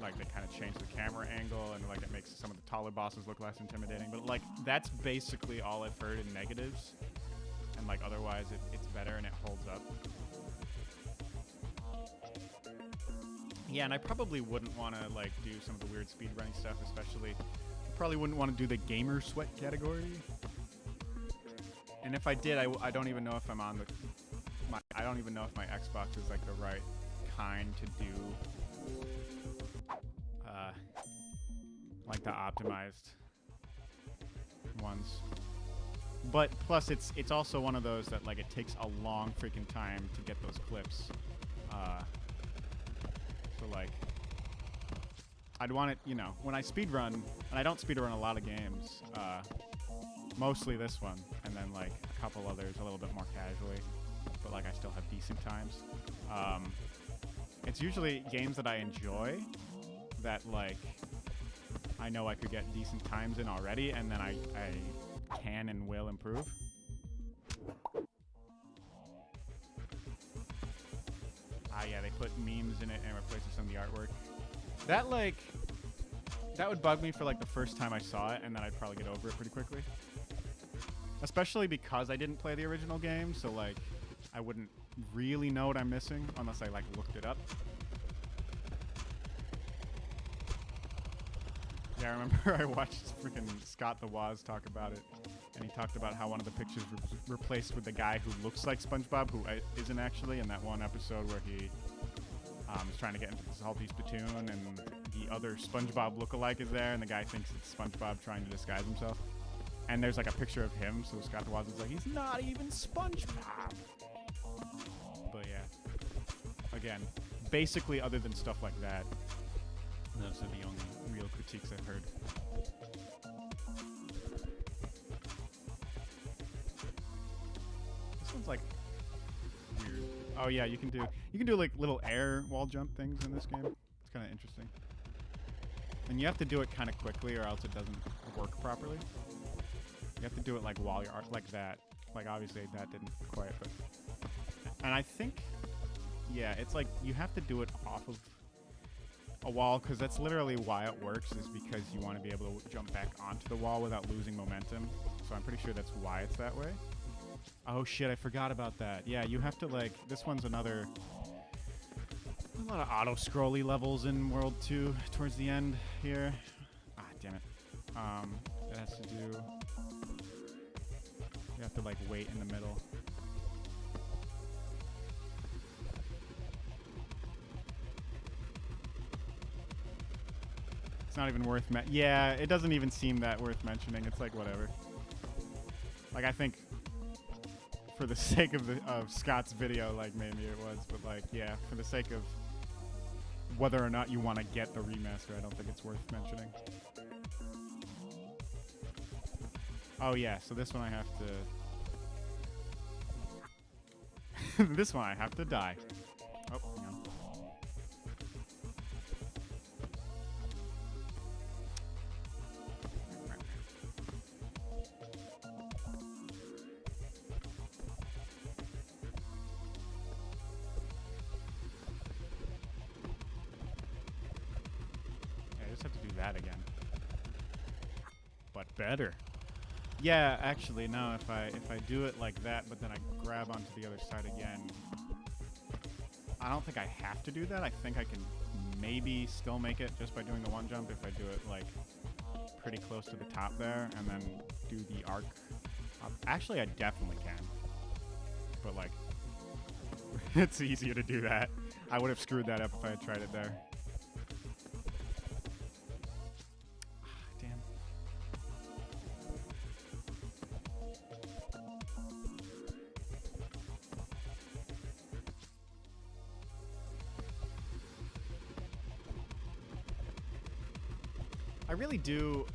like they kind of changed the camera angle and like it makes some of the taller bosses look less intimidating. But like that's basically all I've heard in negatives. And like otherwise it's better and it holds up. Yeah, and I probably wouldn't want to like do some of the weird speedrunning stuff, especially. I probably wouldn't want to do the gamer sweat category. And if I did, I don't even know if I'm on I don't even know if my Xbox is like the right kind to do like the optimized ones. But plus it's also one of those that like it takes a long freaking time to get those clips. So like I'd want it, you know, when I speedrun, and I don't speedrun a lot of games, mostly this one, and then like a couple others a little bit more casually, but like I still have decent times. It's usually games that I enjoy that like I know I could get decent times in already, and then I can and will improve. Yeah, they put memes in it and replaced some of the artwork. That would bug me for like the first time I saw it, and then I'd probably get over it pretty quickly. Especially because I didn't play the original game, so like I wouldn't really know what I'm missing unless I like looked it up. Yeah, I remember I watched freaking Scott the Woz talk about it, and he talked about how one of the pictures was replaced with the guy who looks like SpongeBob, who isn't actually, in that one episode where he is trying to get into the Salty Spittoon, and the other SpongeBob lookalike is there, and the guy thinks it's SpongeBob trying to disguise himself. And there's like a picture of him, so Scott the Woz is like, he's not even SpongeBob! But yeah, again, basically other than stuff like that, those are the only real critiques I've heard. This one's like weird. Oh yeah, you can do like little air wall jump things in this game. It's kind of interesting. And you have to do it kind of quickly or else it doesn't work properly. You have to do it like while you're like that. Like obviously that didn't quite, but and I think yeah, it's like you have to do it off of a wall, because that's literally why it works, is because you want to be able to jump back onto the wall without losing momentum. So I'm pretty sure that's why it's that way. Oh shit, I forgot about that. Yeah, you have to like, this one's another, a lot of auto-scrolly levels in World 2 towards the end here. Ah, damn it. It has to do, you have to like wait in the middle. It's not even worth yeah, it doesn't even seem that worth mentioning. It's like whatever. Like I think for the sake of Scott's video, like maybe it was, but like yeah, for the sake of whether or not you want to get the remaster, I don't think it's worth mentioning. Oh yeah, so this one I have to this one I have to die. Oh, hang on. that again. But better. Yeah, actually, no, if I do it like that, but then I grab onto the other side again, I don't think I have to do that. I think I can maybe still make it just by doing the one jump if I do it like pretty close to the top there and then do the arc. Actually, I definitely can. But like, it's easier to do that. I would have screwed that up if I had tried it there. Damn. I really do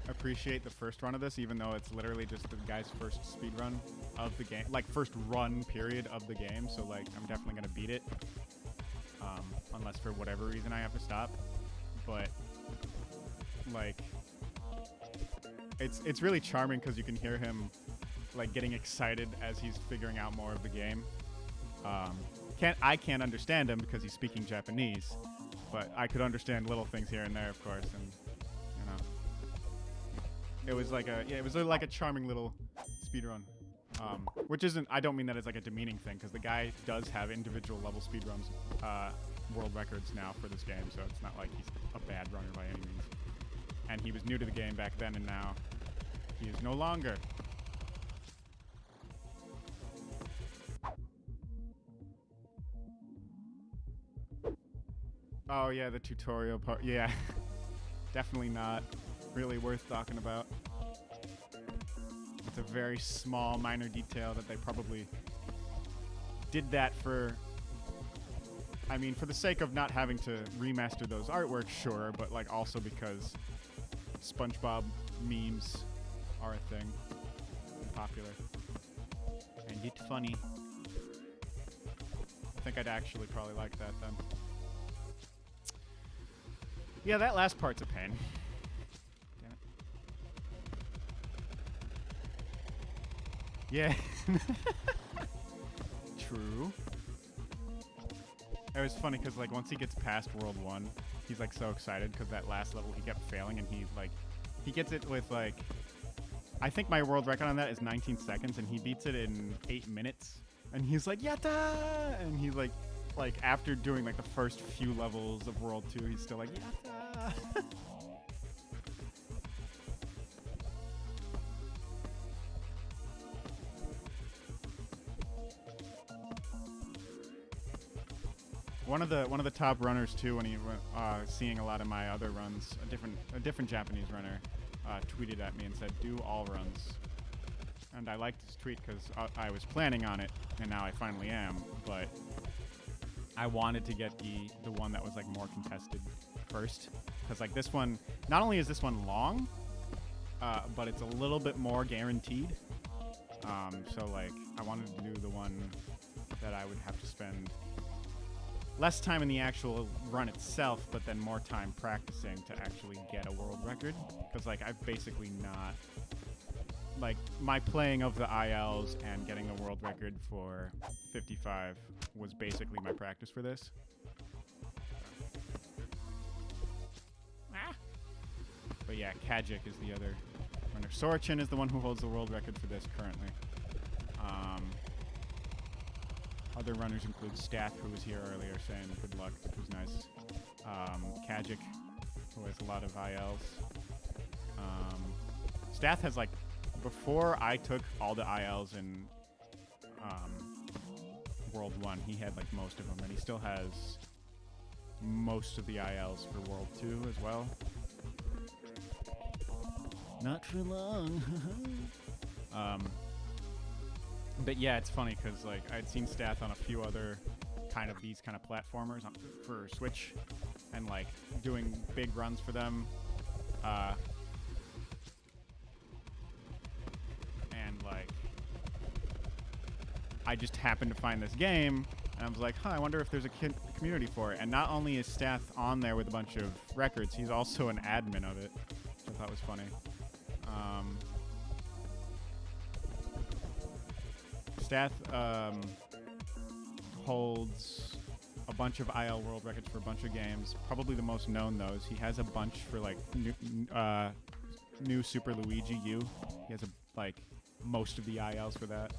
appreciate the first run of this, even though it's literally just the guy's first speed run of the game, like first run period of the game. So like, I'm definitely gonna beat it, unless for whatever reason I have to stop. But like, it's really charming because you can hear him like getting excited as he's figuring out more of the game. I can't understand him because he's speaking Japanese, but I could understand little things here and there, of course, and you know, it was like a charming little speedrun. Which isn't, I don't mean that as like a demeaning thing, because the guy does have individual level speedruns, world records now for this game, so it's not like he's a bad runner by any means. And he was new to the game back then, and now he is no longer. Oh yeah, the tutorial part, yeah. Definitely not really worth talking about. It's a very small, minor detail that they probably did that for, I mean, for the sake of not having to remaster those artworks, sure, but like also because SpongeBob memes are a thing and popular. And it's funny. I think I'd actually probably like that then. Yeah, that last part's a pain. Damn it. Yeah. True. It was funny because like once he gets past World 1, he's like so excited because that last level he kept failing, and he gets it with like, I think my world record on that is 19 seconds, and he beats it in 8 minutes. And he's like, yatta! And he's like after doing like the first few levels of World 2, he's still like, yatta! One of the top runners too, when he seeing a lot of my other runs, a different Japanese runner tweeted at me and said, "Do all runs." And I liked his tweet because I was planning on it, and now I finally am. But I wanted to get the one that was like more contested first, because like this one, not only is this one long, but it's a little bit more guaranteed. So like I wanted to do the one that I would have to spend less time in the actual run itself, but then more time practicing to actually get a world record. Because like I've basically not, like my playing of the ILs and getting a world record for 55 was basically my practice for this. But yeah, Kajik is the other runner. Sorachin is the one who holds the world record for this currently. Other runners include Stath, who was here earlier saying good luck, which was nice. Kajik, who has a lot of ILs. Stath has like, before I took all the ILs in World 1, he had like most of them, and he still has most of the ILs for World 2 as well. Not for long. But yeah, it's funny because like I'd seen Stath on a few other these kind of platformers for Switch, and like doing big runs for them. And like I just happened to find this game, and I was like, huh, I wonder if there's a community for it. And not only is Stath on there with a bunch of records, he's also an admin of it, which I thought was funny. Stath holds a bunch of IL world records for a bunch of games. Probably the most known, though, is he has a bunch for like new Super Luigi U. He has like most of the ILs for that.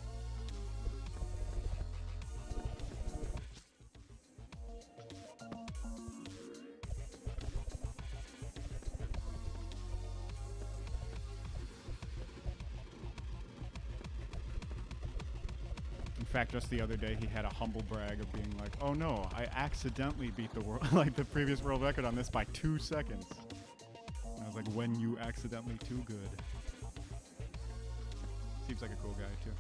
In fact, just the other day, he had a humble brag of being like, "Oh no, I accidentally beat the world, like the previous world record on this by 2 seconds." And I was like, "When you accidentally too good." Seems like a cool guy too.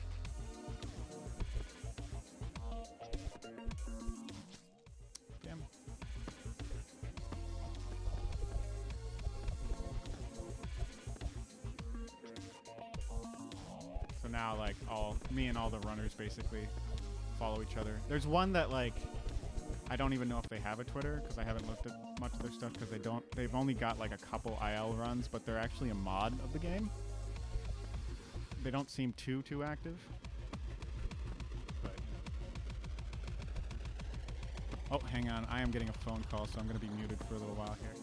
Damn. So now, like, me and all the runners basically follow each other. There's one that, like, I don't even know if they have a Twitter because I haven't looked at much of their stuff because they've only got like a couple IL runs, but they're actually a mod of the game. They don't seem too active. But, oh, hang on. I am getting a phone call, so I'm going to be muted for a little while here.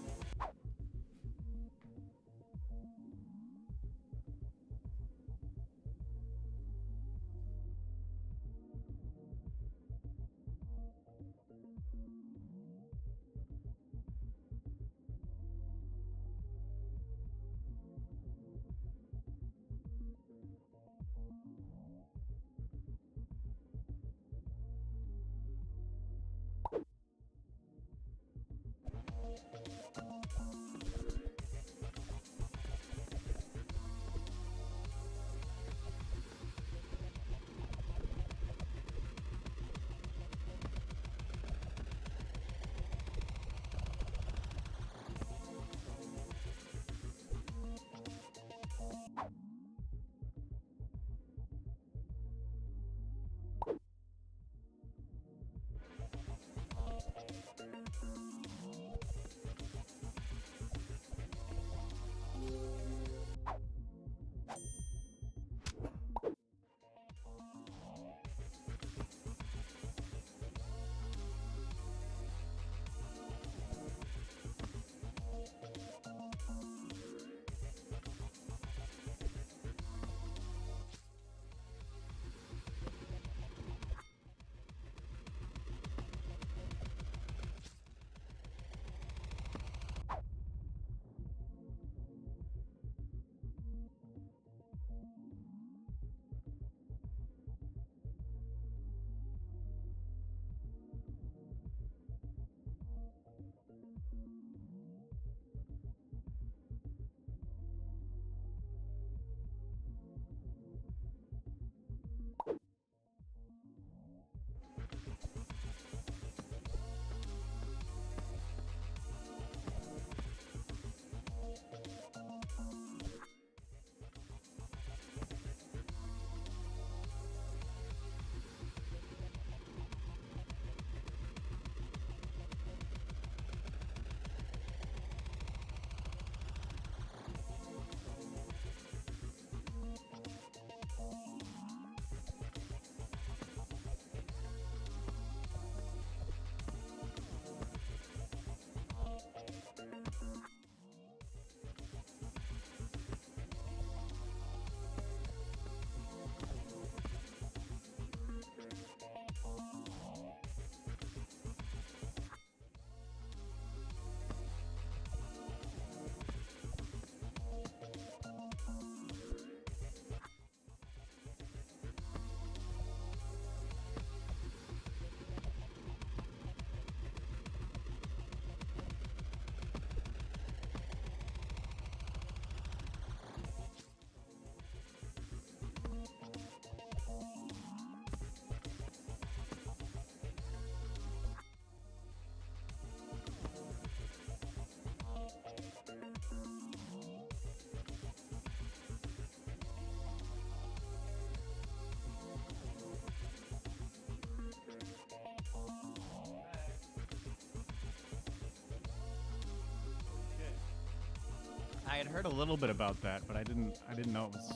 I had heard a little bit about that, but I didn't know it was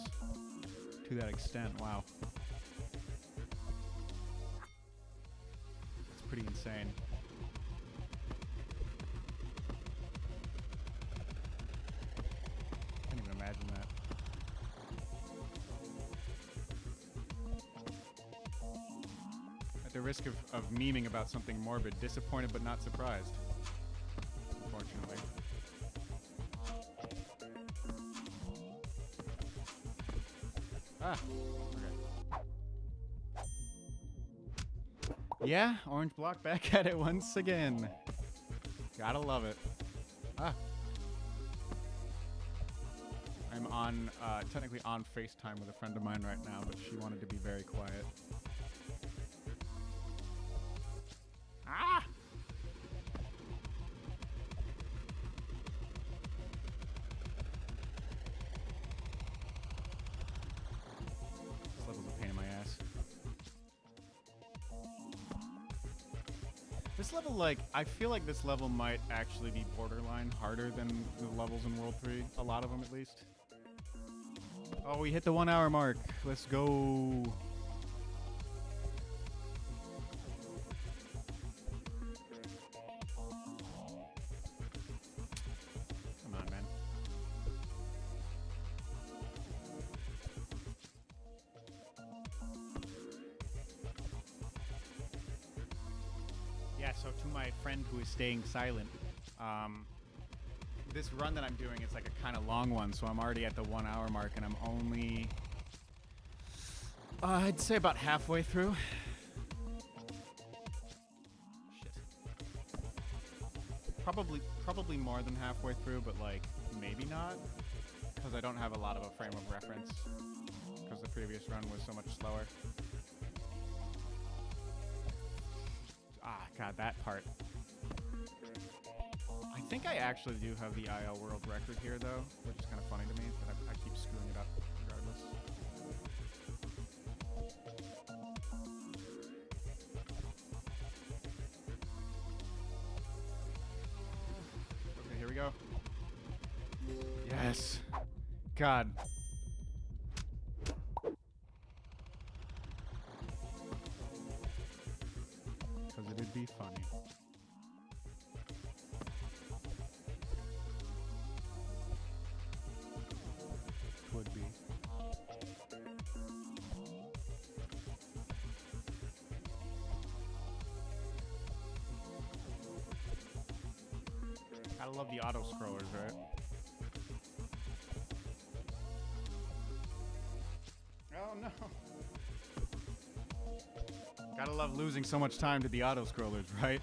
to that extent. Wow. It's pretty insane. the risk of memeing about something morbid, disappointed but not surprised. Unfortunately. Ah, okay. Yeah, Orange Block back at it once again. Gotta love it. Ah. I'm on, technically on FaceTime with a friend of mine right now, but she wanted to be very quiet. Ah! This level's a pain in my ass. This level, like, I feel like this level might actually be borderline harder than the levels in World 3. A lot of them, at least. Oh, we hit the 1 hour mark. Let's go. Come on, man. Yeah, so to my friend who is staying silent, this run that I'm doing is like a kind of long one, so I'm already at the 1 hour mark, and I'm only, I'd say about halfway through. Shit. Probably more than halfway through, but like maybe not, because I don't have a lot of a frame of reference, because the previous run was so much slower. Ah, God, that part. I think I actually do have the IL world record here, though, which is kind of funny to me, that I keep screwing it up regardless. Okay, here we go. Yes. God. Because it'd be funny. Would be. Gotta love the auto scrollers, right? Oh no! Gotta love losing so much time to the auto scrollers, right?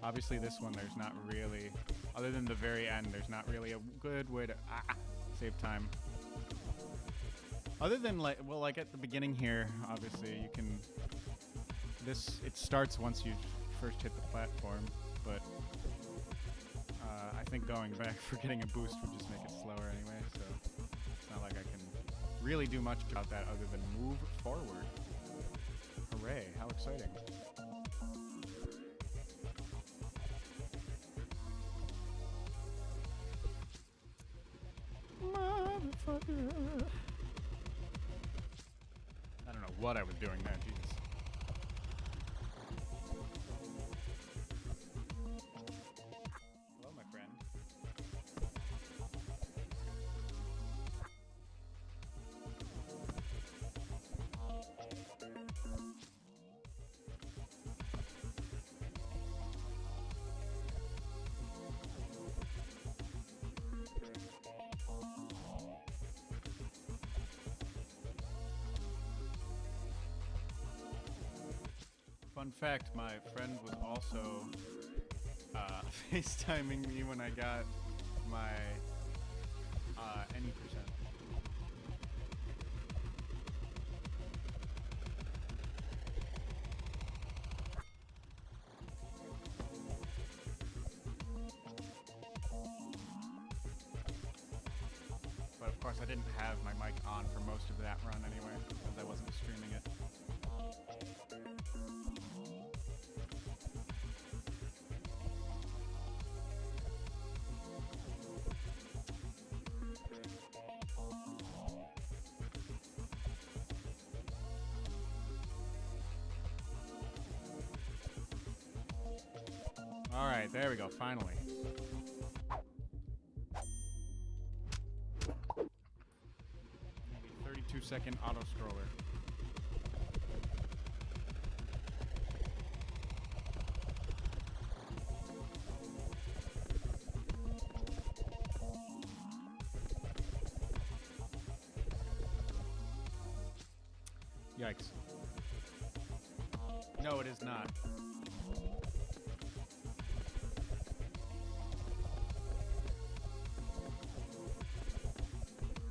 Obviously this one, there's not really, other than the very end, there's not really a good way to save time. Other than like, well, like at the beginning here, obviously you can, it starts once you first hit the platform, but I think going back for getting a boost would just make it slower anyway, so it's not like I can really do much about that other than move forward. Hooray, how exciting. Motherfucker. I don't know what I was doing there, Jesus. Hello, my friend. Fun fact, my friend was also FaceTiming me when I got my any percent. But of course I didn't have my mic on for most of that run anyway, because I wasn't streaming it. Alright, there we go, finally. Maybe 32-second auto-scroller. Yikes. No, it is not.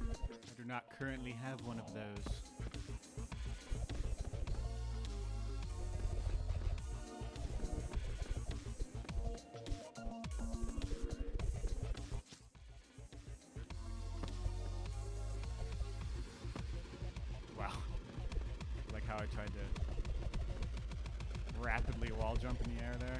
I do not currently have one of those. Wow. Like how I tried to rapidly wall jump in the air there.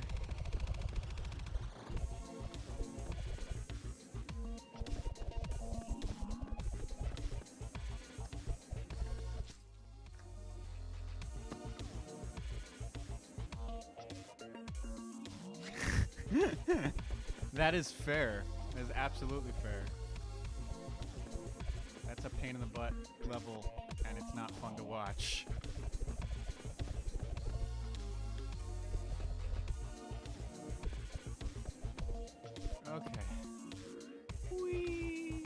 That is fair. That is absolutely fair. That's a pain in the butt level, and it's not fun to watch. Okay. Whee!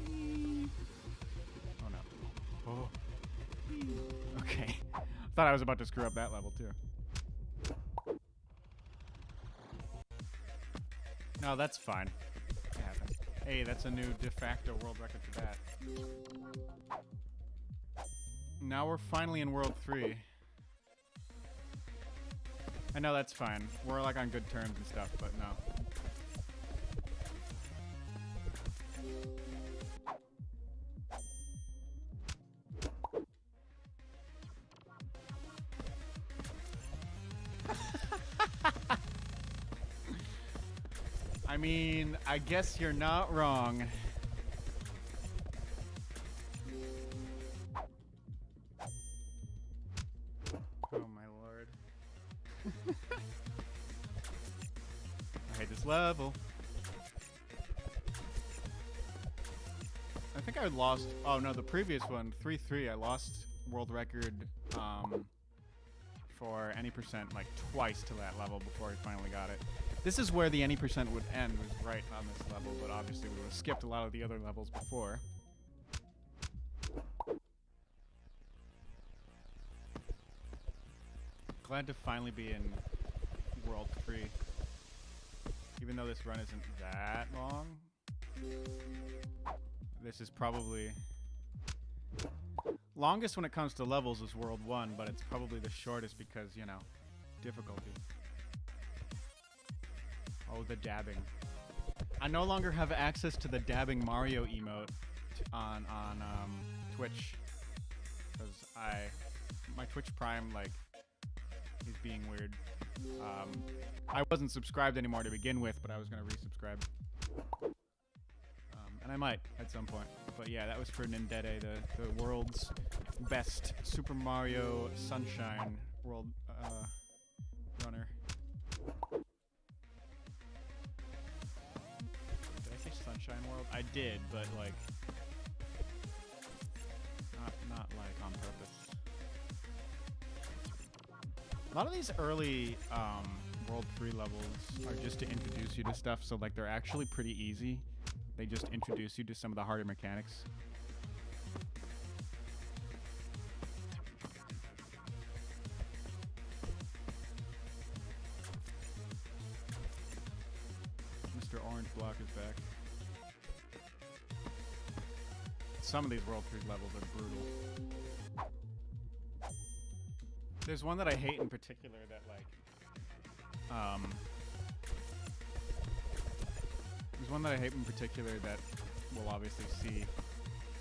Whee! Oh no. Oh. Whee! Okay. Thought I was about to screw up that level too. No, that's fine. It happens. Hey, that's a new de facto world record for that. Now we're finally in World 3. I know that's fine. We're like on good terms and stuff, but no. I mean, I guess you're not wrong. Oh my lord. I hate this level. I think I lost, oh no, the previous one, 3-3, I lost world record for any percent like twice to that level before I finally got it. This is where the any percent would end, was right on this level, but obviously we would have skipped a lot of the other levels before. Glad to finally be in World 3. Even though this run isn't that long. This is probably... longest when it comes to levels is World 1, but it's probably the shortest because, you know, difficulty. Oh, the dabbing. I no longer have access to the dabbing Mario emote on Twitch. Because my Twitch Prime, like, is being weird. I wasn't subscribed anymore to begin with, but I was going to resubscribe. And I might at some point. But yeah, that was for Nindete, the world's best Super Mario Sunshine world runner. Did I say Sunshine World? I did, but like not like on purpose. A lot of these early World 3 levels are just to introduce you to stuff, so like they're actually pretty easy. They just introduce you to some of the harder mechanics. Mr. Orange Block is back. Some of these World 3 levels are brutal. There's one that I hate in particular that like there's one that I hate in particular that we'll obviously see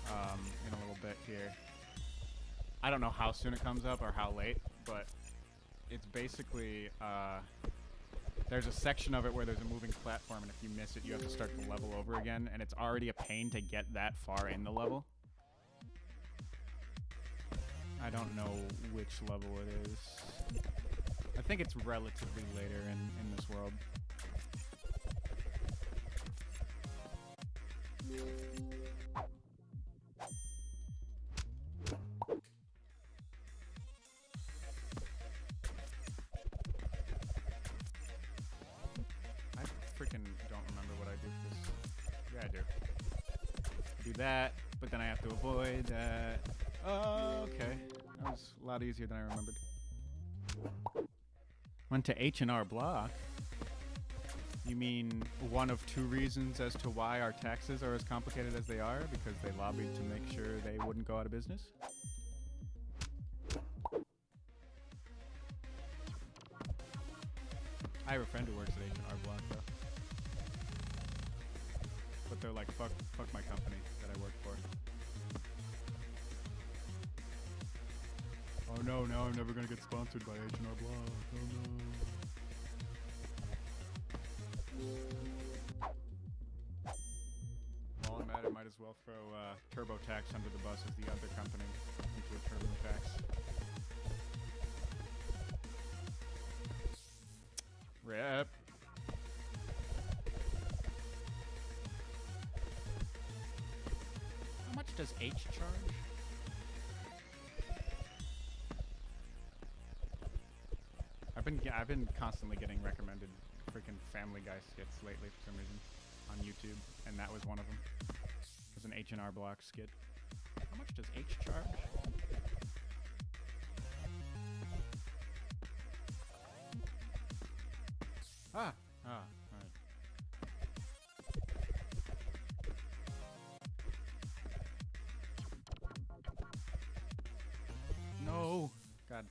in a little bit here. I don't know how soon it comes up or how late, but it's basically there's a section of it where there's a moving platform, and if you miss it, you have to start the level over again, and it's already a pain to get that far in the level. I don't know which level it is. I think it's relatively later in this world. I freaking don't remember what I do for this. Yeah, I do. Do that, but then I have to avoid that. Oh, okay. That was a lot easier than I remembered. Went to H&R Block. You mean one of two reasons as to why our taxes are as complicated as they are? Because they lobbied to make sure they wouldn't go out of business? I have a friend who works at H&R Block, though. But they're like, fuck my company that I work for. Oh no, now I'm never gonna get sponsored by H&R Block. Oh no. While I'm at it, might as well throw TurboTax under the bus as the other company into a TurboTax. Rip. How much does H charge? I've been constantly getting recommended freaking Family Guy skits lately for some reason on YouTube, and that was one of them. It was an H&R Block skit. How much does H charge? Alright. No! God.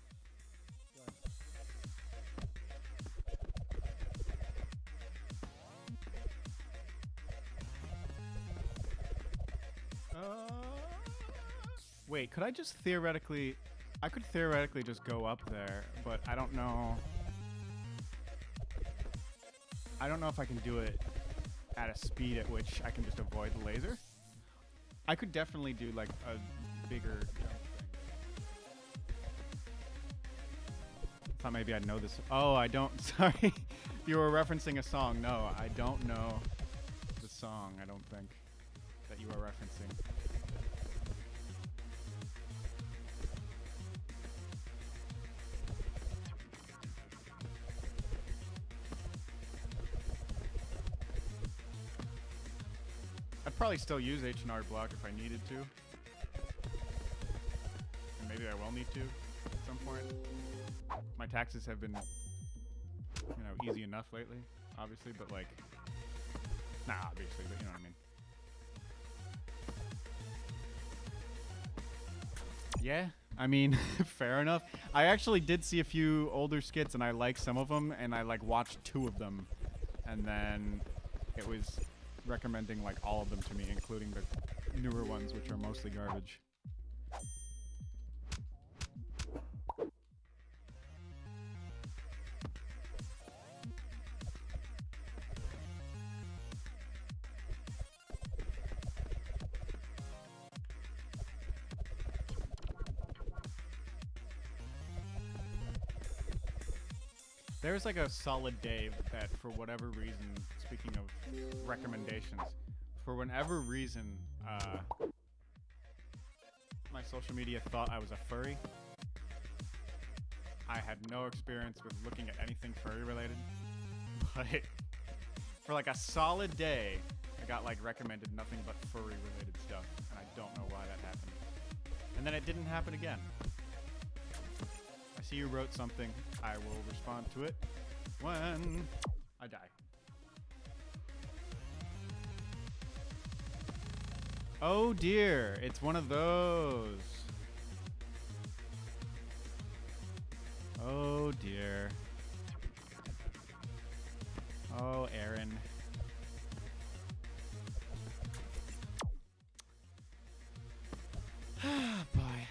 Wait, could I just theoretically... I could theoretically just go up there, but I don't know... I don't know if I can do it at a speed at which I can just avoid the laser. I could definitely do like a bigger jump thing. Thought maybe I'd know this. Oh, I don't. Sorry. If you were referencing a song. No, I don't know the song, I don't think, that you are referencing. I'd probably still use H&R Block if I needed to. And maybe I will need to at some point. My taxes have been, you know, easy enough lately, obviously, but like, nah, obviously, but you know what I mean. Yeah, I mean, fair enough. I actually did see a few older skits, and I liked some of them, and I like watched 2 of them, and then it was recommending like all of them to me, including the newer ones, which are mostly garbage. There's like a solid day that, for whatever reason, speaking of recommendations, for whatever reason, my social media thought I was a furry. I had no experience with looking at anything furry related, but for like a solid day, I got like recommended nothing but furry related stuff, and I don't know why that happened. And then it didn't happen again. I see you wrote something. I will respond to it when I die. Oh dear, it's one of those. Oh dear. Oh, Aaron. Boy.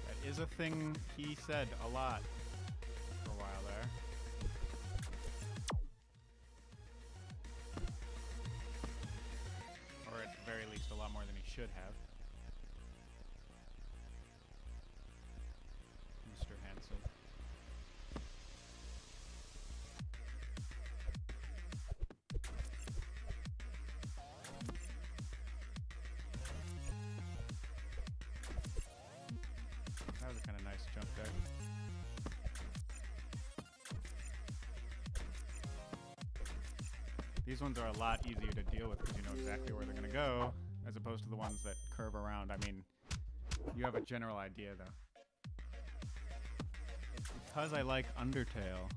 That is a thing he said a lot for a while there. Or at the very least, a lot more than he should. have. Mr. Handsome. That was a kind of nice jump there. These ones are a lot easier to deal with because you know exactly where they're going to go, as opposed to the ones that curve around. I mean, you have a general idea, though. It's because I like Undertale.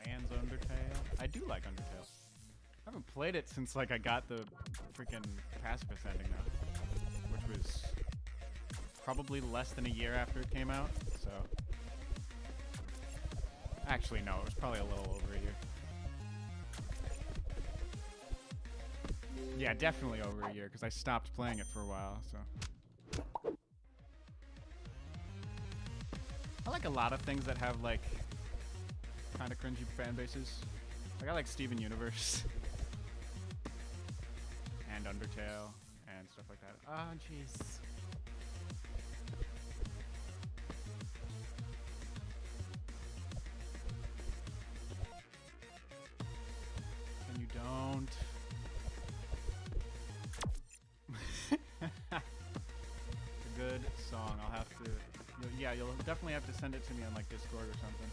Diane's Undertale. I do like Undertale. I haven't played it since, like, I got the freaking Pacifist ending now, which was probably less than a year after it came out, so... Actually, no, it was probably a little over a year. Yeah, definitely over a year, because I stopped playing it for a while, so... I like a lot of things that have, like, kind of cringy fan bases. Like, I like Steven Universe. And Undertale, and stuff like that. Oh, jeez. And you don't. A good song. I'll have to... Yeah, you'll definitely have to send it to me on, like, Discord or something.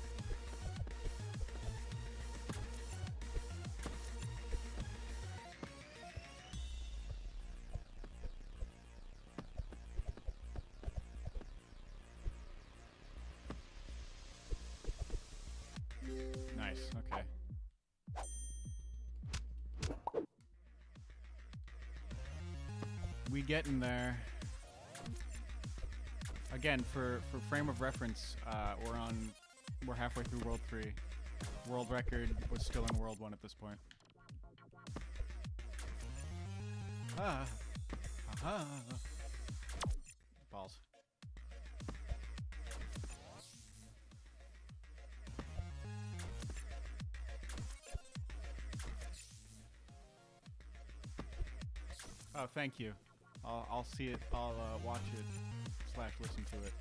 Nice, okay. We getting there. Again, for frame of reference, we're halfway through World 3. World record was still in World 1 at this point. Balls. Oh, thank you. I'll see it. I'll watch it / listen to it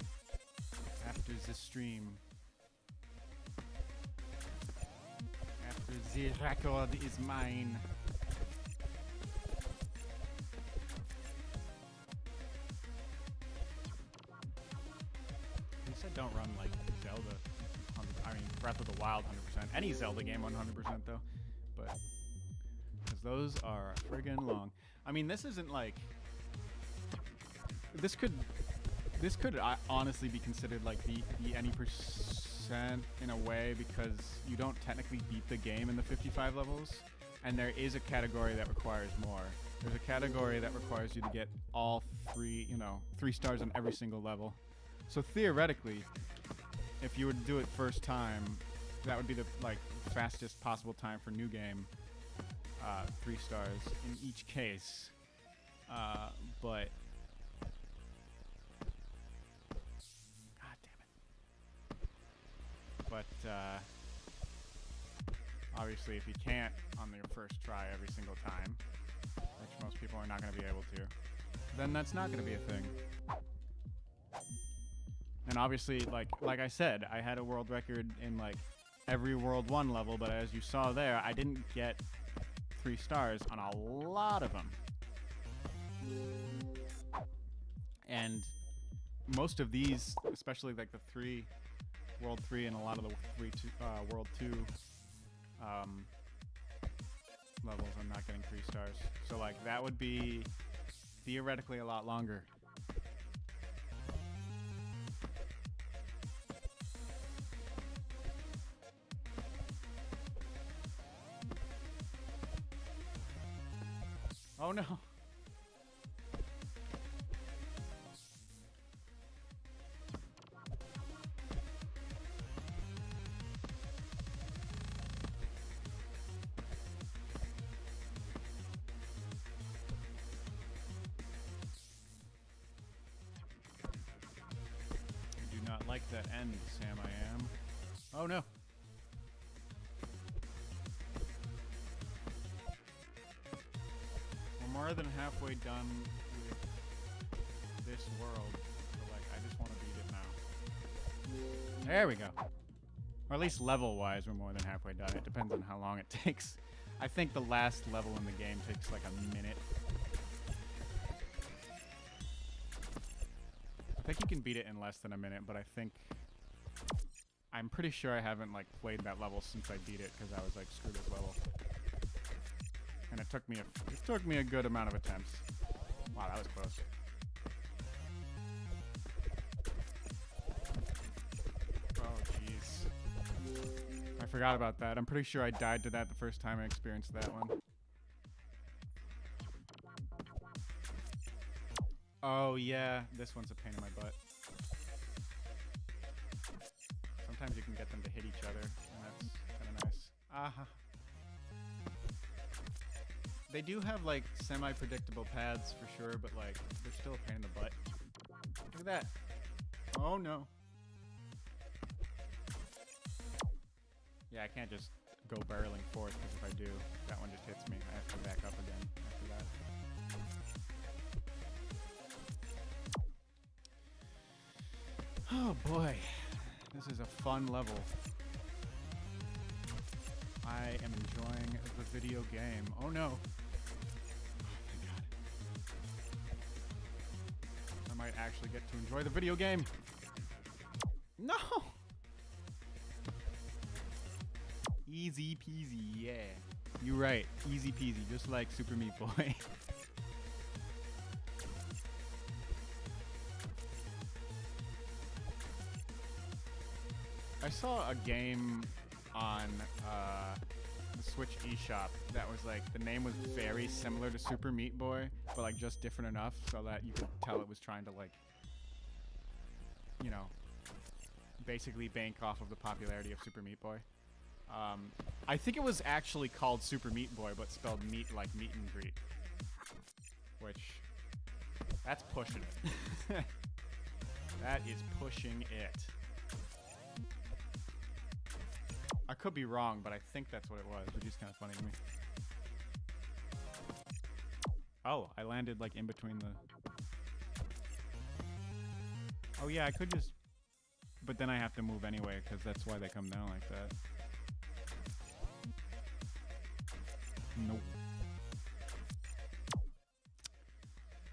after the stream. After the record is mine. You said don't run like Zelda. I mean, Breath of the Wild 100%. Any Zelda game 100% though, but because those are friggin' long. I mean, this isn't like this could honestly be considered like the any percent in a way, because you don't technically beat the game in the 55 levels, and there is a category that requires more. There's a category that requires you to get all 3 stars on every single level. So theoretically, if you were to do it first time, that would be the fastest possible time for new game. 3 stars in each case, but god damn it. But obviously, if you can't on your first try every single time, which most people are not going to be able to, then that's not going to be a thing. And obviously, like I said, I had a world record in like every World 1 level, but as you saw there, I didn't get 3 stars on a lot of them. And most of these, especially like the World 3 and a lot of the World 2 levels, I'm not getting 3 stars. So like that would be theoretically a lot longer. Oh no. I do not like that end, Sam. I am. Oh no. more than halfway done with this world. So, like, I just want to beat it now. There we go. Or at least level-wise, we're more than halfway done. It depends on how long it takes. I think the last level in the game takes like a minute. I think you can beat it in less than a minute, but I'm pretty sure I haven't like played that level since I beat it because I was like, screw this level. And it took me a good amount of attempts. Wow, that was close. Oh jeez. I forgot about that. I'm pretty sure I died to that the first time I experienced that one. Oh yeah, this one's a pain in my butt. Sometimes you can get them to hit each other, and that's kind of nice. Aha. They do have like semi-predictable paths for sure, but like they're still a pain in the butt. Look at that. Oh no. Yeah, I can't just go barreling forth, because if I do, that one just hits me. I have to back up again after that. Oh boy, this is a fun level. I am enjoying the video game. Oh no. Oh my god. I might actually get to enjoy the video game. No! Easy peasy, yeah. You're right, easy peasy, just like Super Meat Boy. I saw a game on the Switch eShop that was like, the name was very similar to Super Meat Boy, but like just different enough so that you could tell it was trying to like, you know, basically bank off of the popularity of Super Meat Boy. I think it was actually called Super Meat Boy, but spelled meat like meet and greet. Which, that's pushing it. That is pushing it. I could be wrong, but I think that's what it was, which is kind of funny to me. Oh, I landed like in between the... Oh yeah, I could just... But then I have to move anyway, because that's why they come down like that. Nope.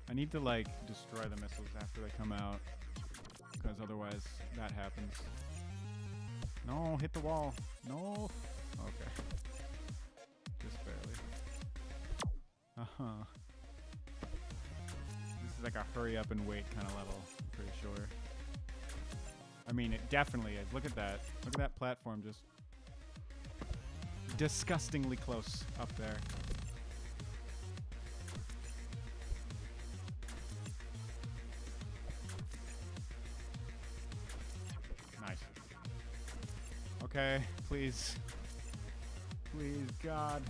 I need to like destroy the missiles after they come out, because otherwise that happens. No, hit the wall. No. Okay. Just barely. Uh-huh. This is like a hurry up and wait kind of level, I'm pretty sure. I mean, it definitely is. Look at that. Look at that platform just disgustingly close up there. Nice. Okay, please. Please, God.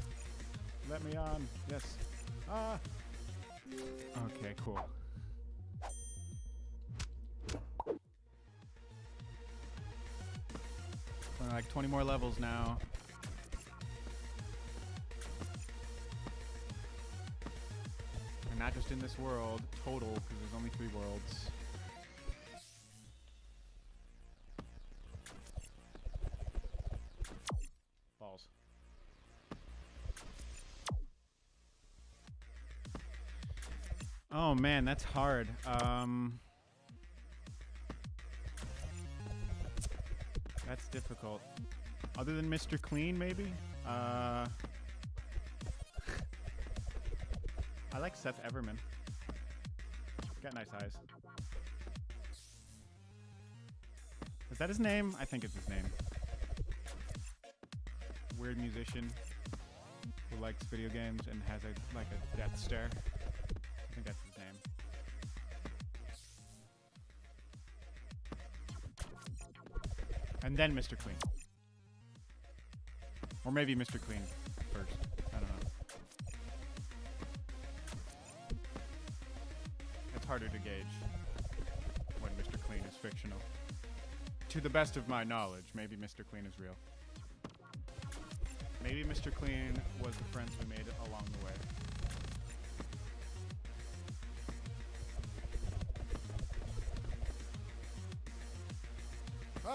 Let me on. Yes. Ah! Okay, cool. Like 20 more levels now. And not just in this world, total, because there's only 3 worlds. Balls. Oh man, that's hard. That's difficult. Other than Mr. Clean, maybe? I like Seth Everman. Got nice eyes. Is that his name? I think it's his name. Weird musician who likes video games and has a death stare. I think that's his name. And then Mr. Clean. Or maybe Mr. Clean first. I don't know. It's harder to gauge when Mr. Clean is fictional. To the best of my knowledge, maybe Mr. Clean is real. Maybe Mr. Clean was the friends we made along the way.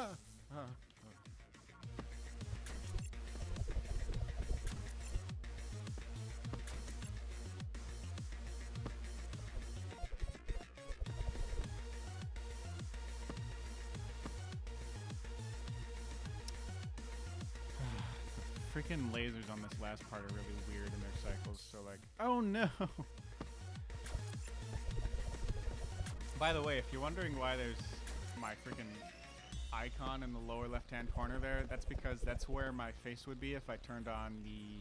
Ah! Ah! Freaking lasers on this last part are really weird in their cycles, so like, oh no! By the way, if you're wondering why there's my freaking icon in the lower left-hand corner there, that's because that's where my face would be if I turned on the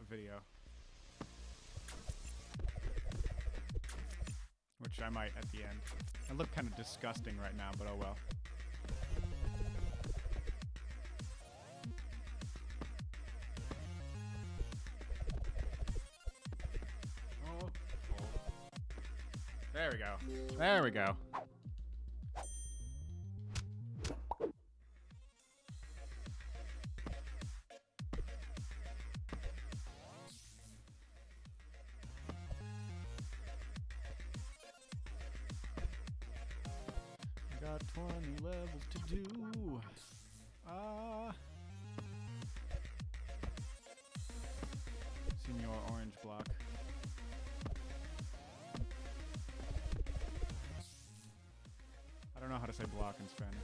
video. Which I might at the end. I look kind of disgusting right now, but oh well. There we go. There we go. Got 20 levels to do. Senor Orange Block. I don't know how to say block in Spanish.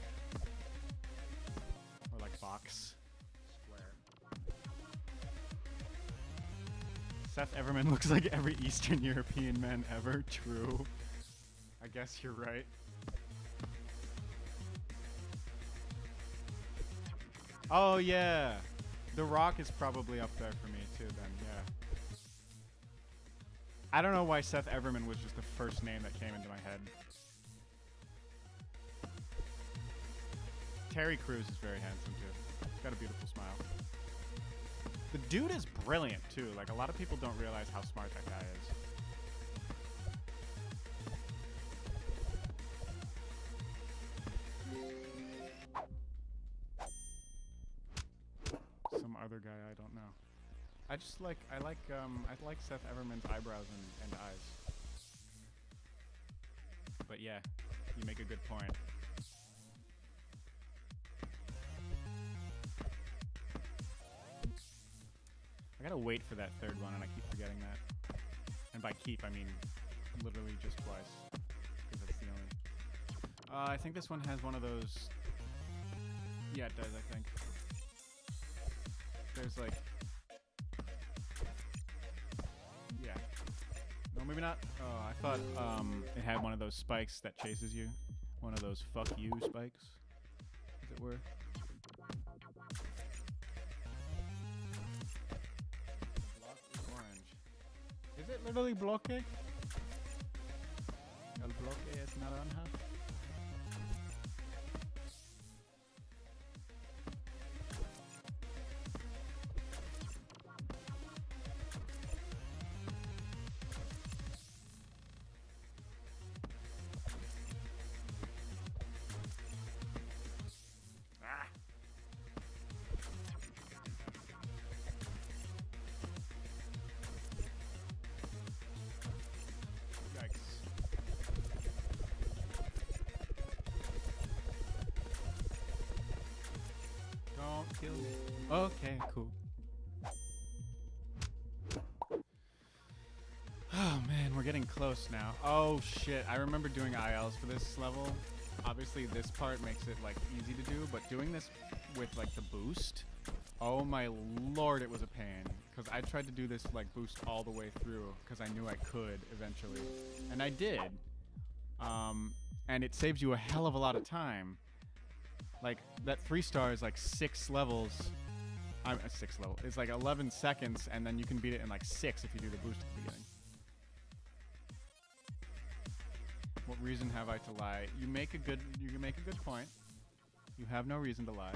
Or like box. Square. Seth Everman looks like every Eastern European man ever. True. I guess you're right. Oh yeah. The Rock is probably up there for me too then, yeah. I don't know why Seth Everman was just the first name that came into my head. Terry Crews is very handsome too. He's got a beautiful smile. The dude is brilliant too. Like a lot of people don't realize how smart that guy is. Some other guy I don't know. I like Seth Everman's eyebrows and eyes. But yeah, you make a good point. I gotta wait for that third one, and I keep forgetting that. And by keep, I mean literally just twice, because that's the only. I think this one has one of those. Yeah, it does. I think there's like. Yeah. No, maybe not. Oh, I thought it had one of those spikes that chases you. One of those fuck you spikes, as it were. Is it literally bloque? El bloque es naranja? Ah! Don't kill me. Okay, cool. Oh man, we're getting close now. Oh shit, I remember doing ILs for this level. Obviously this part makes it like easy to do, but doing this with like the boost, oh my lord, it was a pain. Because I tried to do this like boost all the way through because I knew I could eventually. And I did. And it saves you a hell of a lot of time. Like, that 3-star is like 6 levels. I'm at 6 level. It's like 11 seconds, and then you can beat it in like 6 if you do the boost at the beginning. What reason have I to lie? You can make a good point. You have no reason to lie.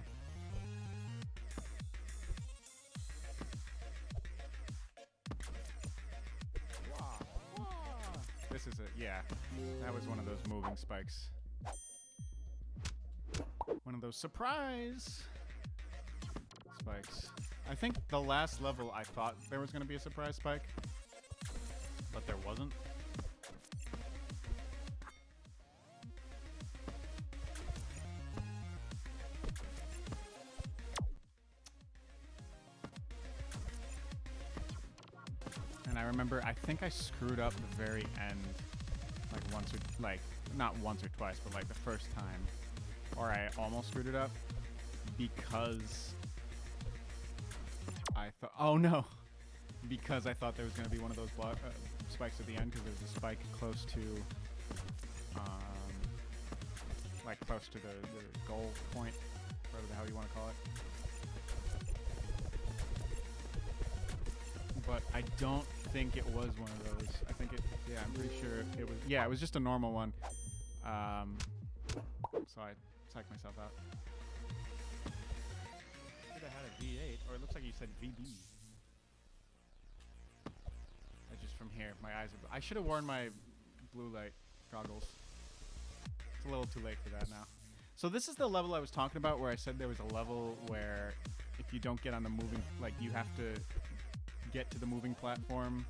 This is it, yeah. That was one of those moving spikes. One of those surprise spikes. I think the last level I thought there was going to be a surprise spike, but there wasn't. And I remember, I think I screwed up the very end, like once or, like, not once or twice, but like the first time. Or I almost screwed it up because I thought, oh no, because I thought there was going to be one of those spikes at the end, because there's a spike close to, like close to the goal point, whatever the hell you want to call it. But I don't think it was one of those. I think it, yeah, I'm pretty sure it was, yeah, it was just a normal one. So I psyched myself out. Should have had a V8, or it looks like you said VB. That's just from here. My eyes are, I should have worn my blue light goggles. It's a little too late for that now. So this is the level I was talking about, where I said there was a level where if you don't get on the moving, like you have to get to the moving platform,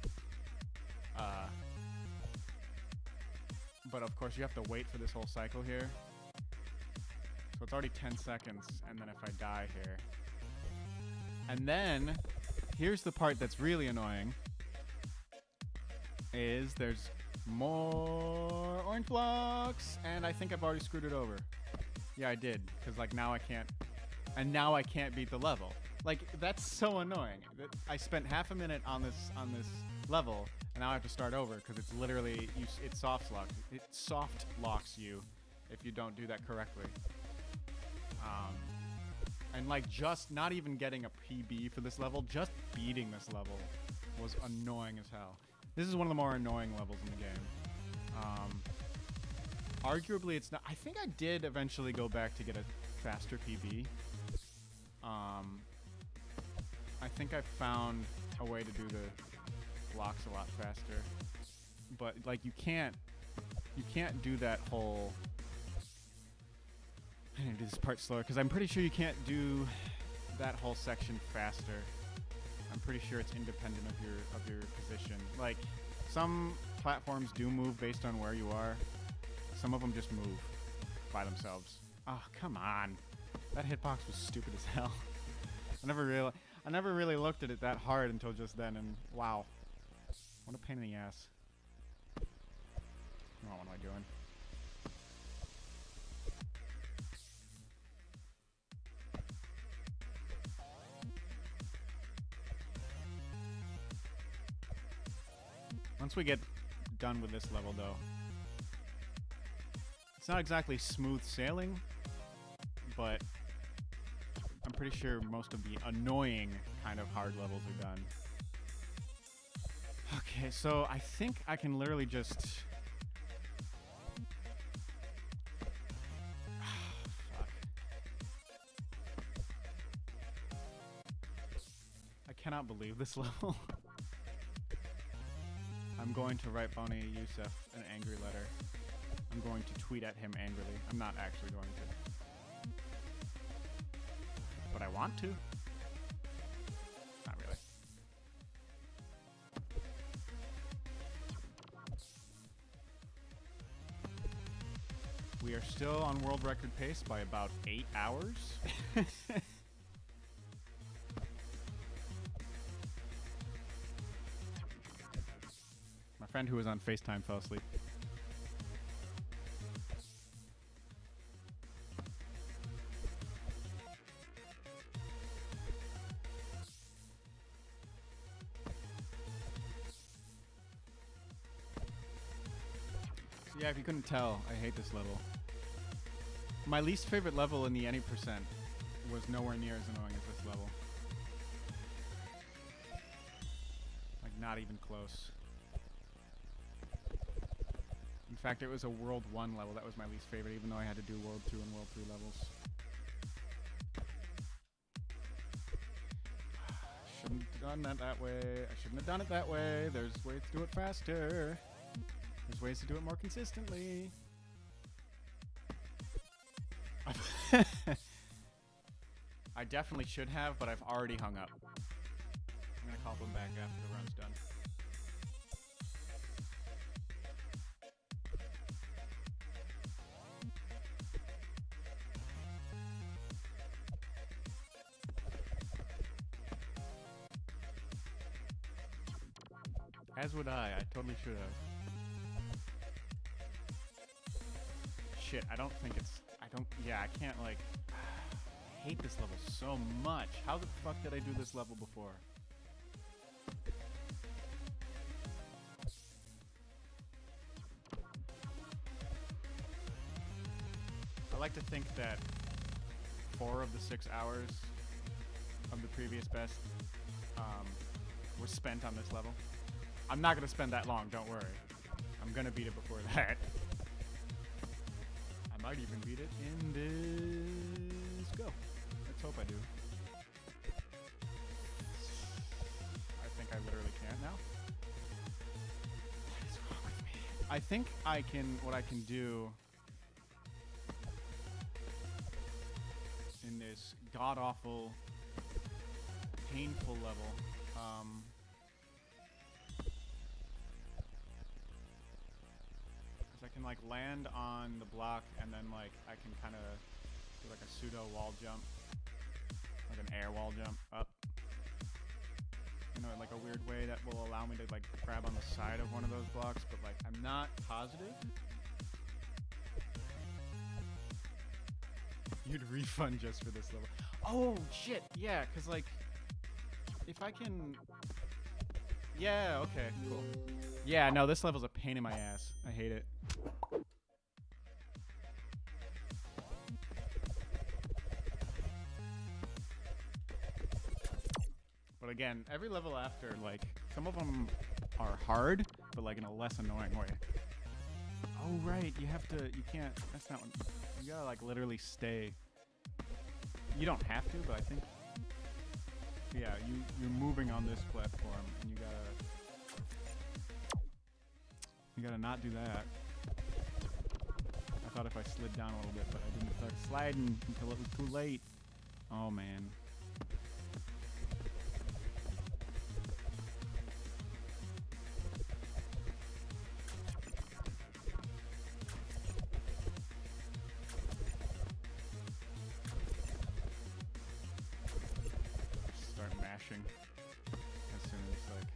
but of course you have to wait for this whole cycle here. So it's already 10 seconds, and then if I die here, and then here's the part that's really annoying, is there's more orange blocks, and I think I've already screwed it over. Yeah, I did, because like now I can't, and now I can't beat the level. Like, that's so annoying. I spent half a minute on this level, and now I have to start over because it's literally it soft locks you if you don't do that correctly. And like just not even getting a PB for this level, just beating this level was annoying as hell. This is one of the more annoying levels in the game. Arguably, it's not. I think I did eventually go back to get a faster PB. I think I found a way to do the blocks a lot faster, but like you can't do that whole. I need to do this part slower because I'm pretty sure you can't do that whole section faster. I'm pretty sure it's independent of your position. Like some platforms do move based on where you are. Some of them just move by themselves. Oh, come on. That hitbox was stupid as hell. I never really looked at it that hard until just then, and wow. What a pain in the ass. Oh, what am I doing? Once we get done with this level, though, it's not exactly smooth sailing, but I'm pretty sure most of the annoying kind of hard levels are done. Okay, so I think I can literally just... Fuck. I cannot believe this level. I'm going to write Bonnie Youssef an angry letter. I'm going to tweet at him angrily. I'm not actually going to. But I want to. Not really. We are still on world record pace by about 8 hours. My friend who was on FaceTime fell asleep. So yeah, if you couldn't tell, I hate this level. My least favorite level in the any percent was nowhere near as annoying as this level. Like, not even close. In fact, it was a World 1 level that was my least favorite, even though I had to do World 2 and World 3 levels. Shouldn't have done that way. I shouldn't have done it that way. There's ways to do it faster. There's ways to do it more consistently. I definitely should have, but I've already hung up. I'm gonna call them back after the run's done. As would I. I totally should have. Shit, I don't think it's... Yeah, I can't, like... I hate this level so much. How the fuck did I do this level before? I like to think that 4 of the 6 hours of the previous best was spent on this level. I'm not gonna spend that long, don't worry. I'm gonna beat it before that. I might even beat it in this go. Let's hope I do. I think I literally can't now. What is wrong with me? I think I can, what I can do in this god-awful, painful level, I can like land on the block and then like I can kind of do like a pseudo wall jump, like an air wall jump up, you know, in like a weird way that will allow me to like grab on the side of one of those blocks, but like I'm not positive. You'd refund just for this level. Oh shit, yeah, cause like if I can, yeah, okay, cool. Yeah, no, this level's a pain in my ass. I hate it. But again, every level after, like, some of them are hard, but like in a less annoying way. Oh, right, you have to, you can't, that's not what, you gotta like literally stay. You don't have to, but I think, yeah, you're moving on this platform and you gotta not do that. I thought if I slid down a little bit, but I didn't start sliding until it was too late. Oh man. Start mashing as soon as like...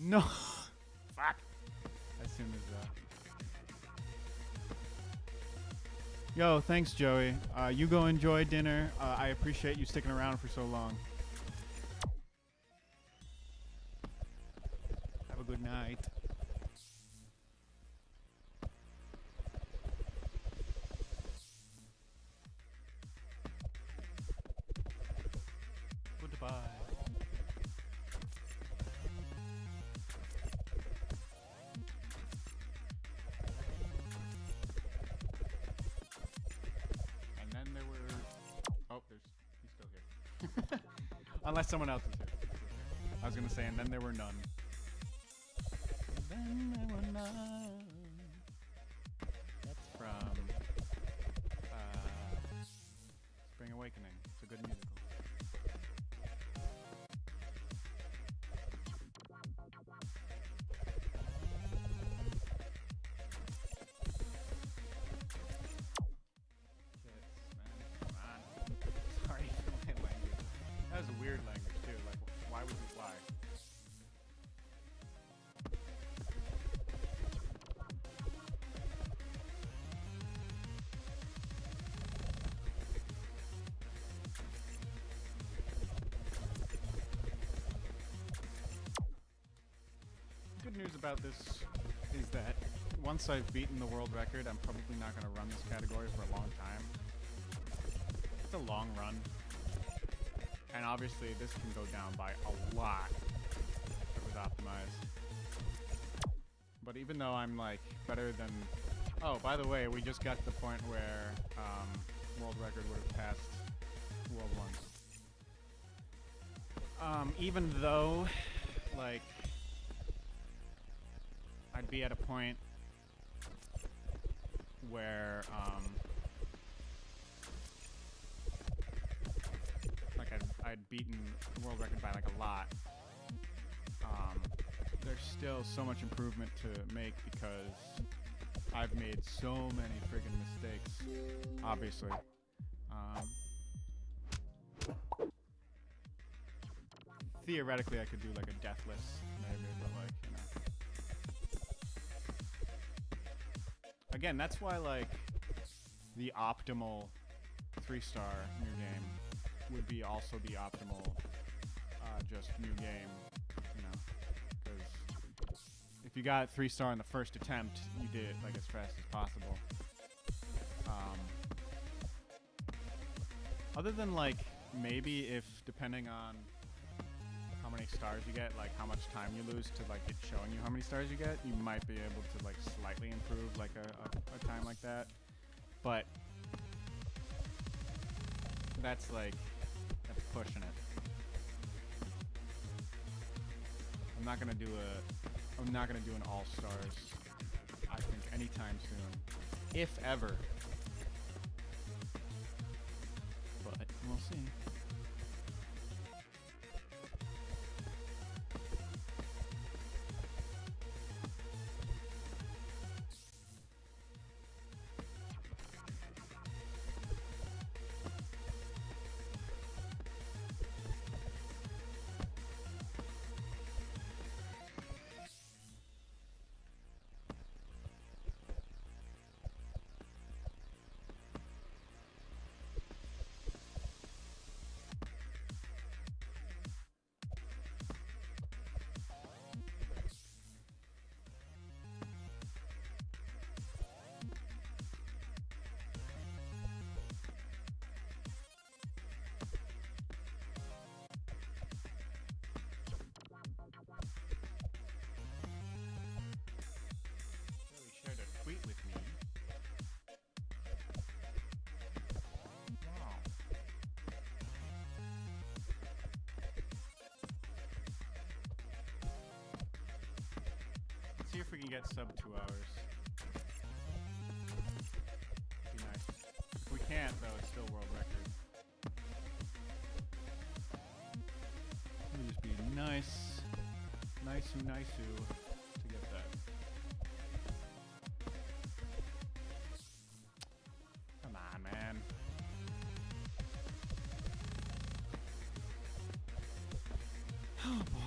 No! Fuck! As soon as Yo, thanks Joey. You go enjoy dinner. I appreciate you sticking around for so long. Have a good night. Goodbye. And then there were... Oh, he's still here. Unless someone else is here. I was gonna say, and then there were none. And then there were none. That's from Spring Awakening. It's a good musical. Sorry for my language. That was a weird language too. Like, why would you lie? Good news about this is that once I've beaten the world record, I'm probably not going to run this category for a long time. It's a long run. And obviously this can go down by a lot if it was optimized. But even though I'm like better than... Oh, by the way, we just got to the point where world record would have passed World 1. Even though, like, I'd be at a point where, like I'd beaten the world record by like a lot. There's still so much improvement to make because I've made so many friggin' mistakes, obviously. theoretically I could do like a deathless maybe, but like, you know. Again, that's why like the optimal 3-star new game would be also the optimal just new game, you know, because if you got 3-star in the first attempt, you did it like as fast as possible. Other than like maybe if depending on how many stars you get, like how much time you lose to like it showing you how many stars you get, you might be able to like slightly improve like a time like that. But that's pushing it. I'm not gonna do an all stars, I think, anytime soon, if ever. But we'll see. Tweet with me. Wow. Let's see if we can get sub 2 hours. Be nice. If we can't, though, it's still world record. It would just be nice, nice-oo, nice-oo to get that. Come on, man. Oh, boy.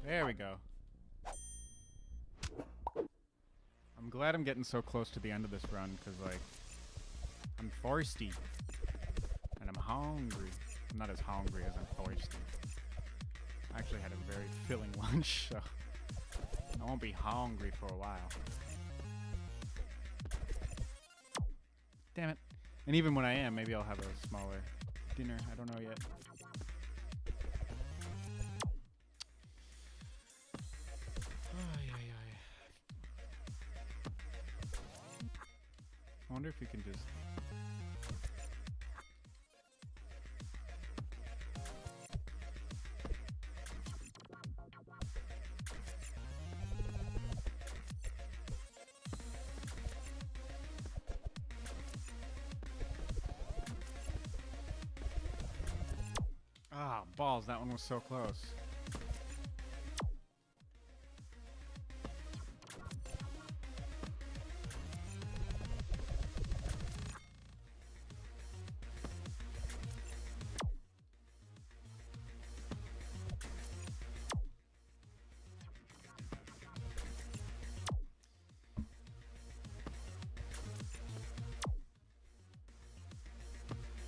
There we go. I'm glad I'm getting so close to the end of this run, because, like, I'm thirsty. And I'm hungry. I'm not as hungry as I'm thirsty. I actually had a very filling lunch, so I won't be hungry for a while. Damn it. And even when I am, maybe I'll have a smaller dinner. I don't know yet. I wonder if we can just... Ah, balls, that one was so close.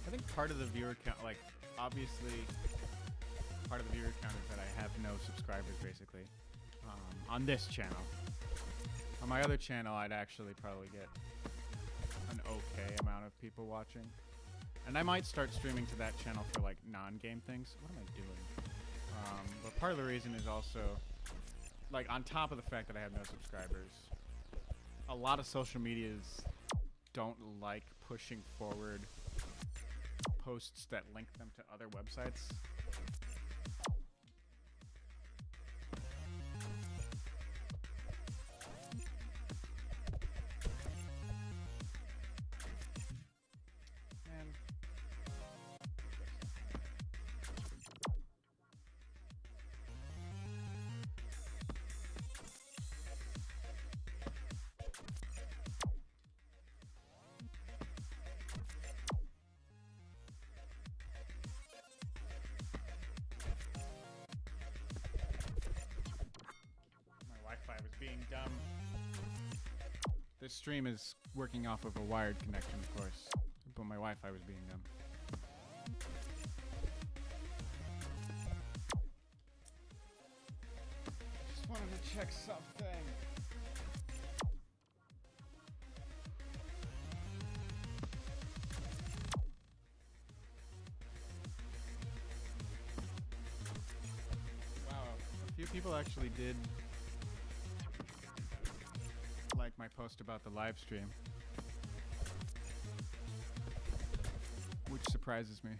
I think part of the viewer count, like, obviously, part of the viewer count is that I have no subscribers, basically, on this channel. On my other channel, I'd actually probably get an okay amount of people watching. And I might start streaming to that channel for, like, non-game things. What am I doing? But part of the reason is also, like, on top of the fact that I have no subscribers, a lot of social medias don't like pushing forward posts that link them to other websites. Being dumb. This stream is working off of a wired connection, of course, but my Wi-Fi was being dumb. Just wanted to check something. Wow, a few people actually did like my post about the live stream, which surprises me.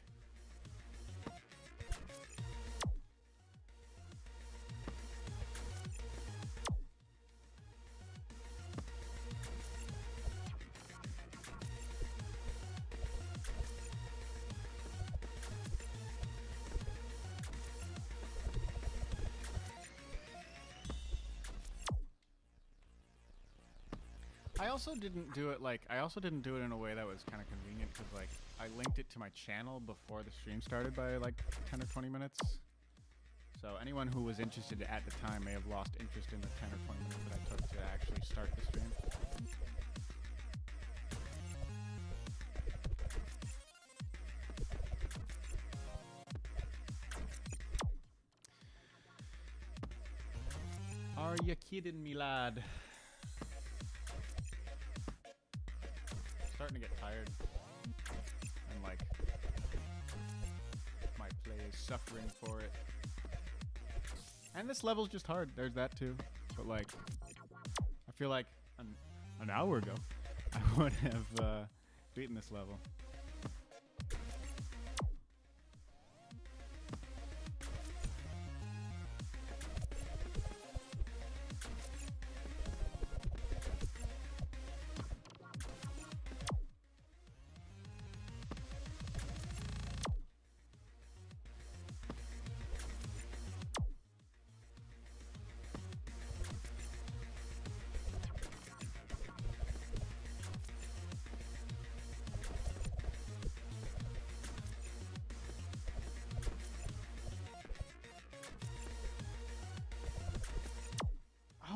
I also didn't do it in a way that was kind of convenient, because like I linked it to my channel before the stream started by like 10 or 20 minutes. So anyone who was interested at the time may have lost interest in the 10 or 20 minutes that I took to actually start the stream. Are you kidding me, lad? Starting to get tired, and like my play is suffering for it. And this level's just hard. There's that too. But like, I feel like an hour ago, I would have beaten this level.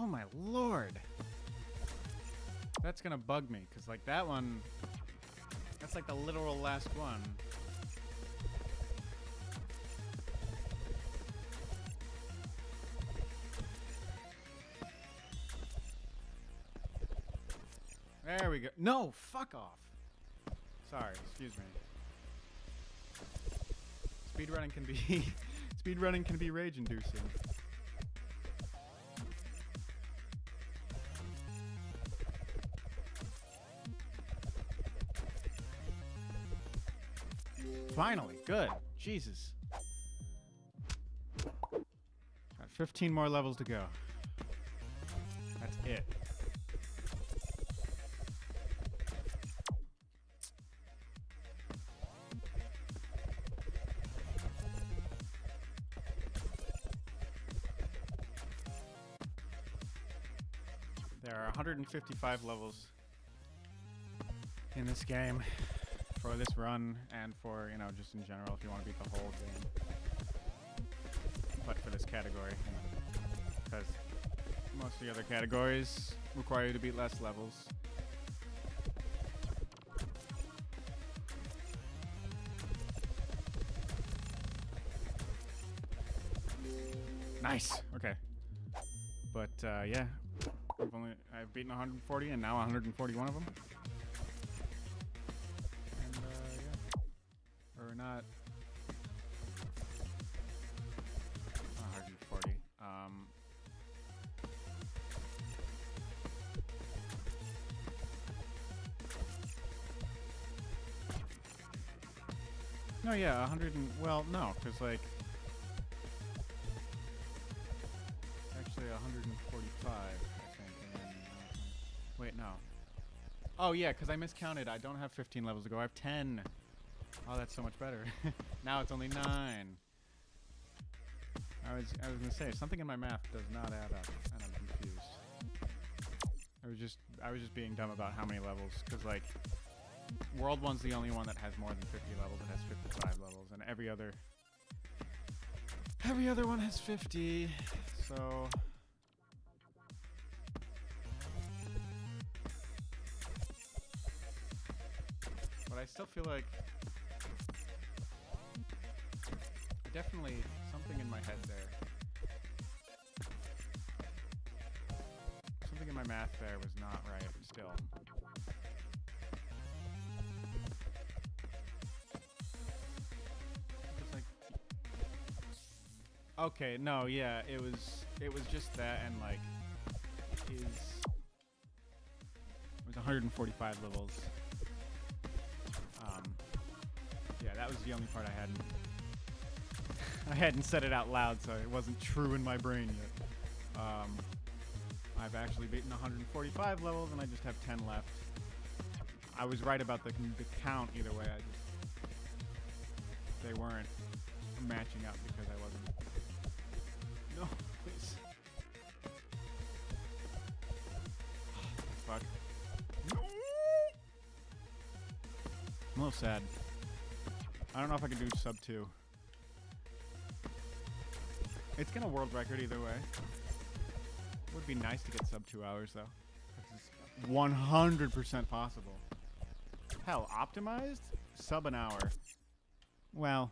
Oh my lord. That's gonna bug me, because like that one, that's like the literal last one. There we go. No, fuck off. Sorry, excuse me. Speedrunning can be speedrunning can be rage inducing. Finally, good. Jesus. Got 15 more levels to go. That's it. There are 155 levels in this game for this run, and for, you know, just in general if you want to beat the whole game. But for this category, you know, because most of the other categories require you to beat less levels. Nice. Okay. But yeah, I've beaten 140 and now 141 of them. And yeah, or not 140. No, yeah, 100 and... Well, no, because, like... Actually, 145, I think, and then... wait, no. Oh, yeah, because I miscounted. I don't have 15 levels to go. I have 10. Oh, that's so much better. Now it's only 9. I was going to say, something in my math does not add up, and I'm confused. I was just being dumb about how many levels, because, like... World 1's the only one that has more than 50 levels. It has 55 levels, and every other one has 50. So but I still feel like definitely something in my head there. Something in my math there was not right still. Okay, no, yeah, it was just that, and like it was 145 levels. Yeah, that was the only part I hadn't said it out loud, so it wasn't true in my brain yet. I've actually beaten 145 levels, and I just have 10 left. I was right about the count either way. They weren't matching up because I wasn't. No, please. Fuck. No! I'm a little sad. I don't know if I can do sub 2. It's gonna world record either way. It would be nice to get sub 2 hours though. It's 100% possible. Hell, optimized? Sub an hour. Well,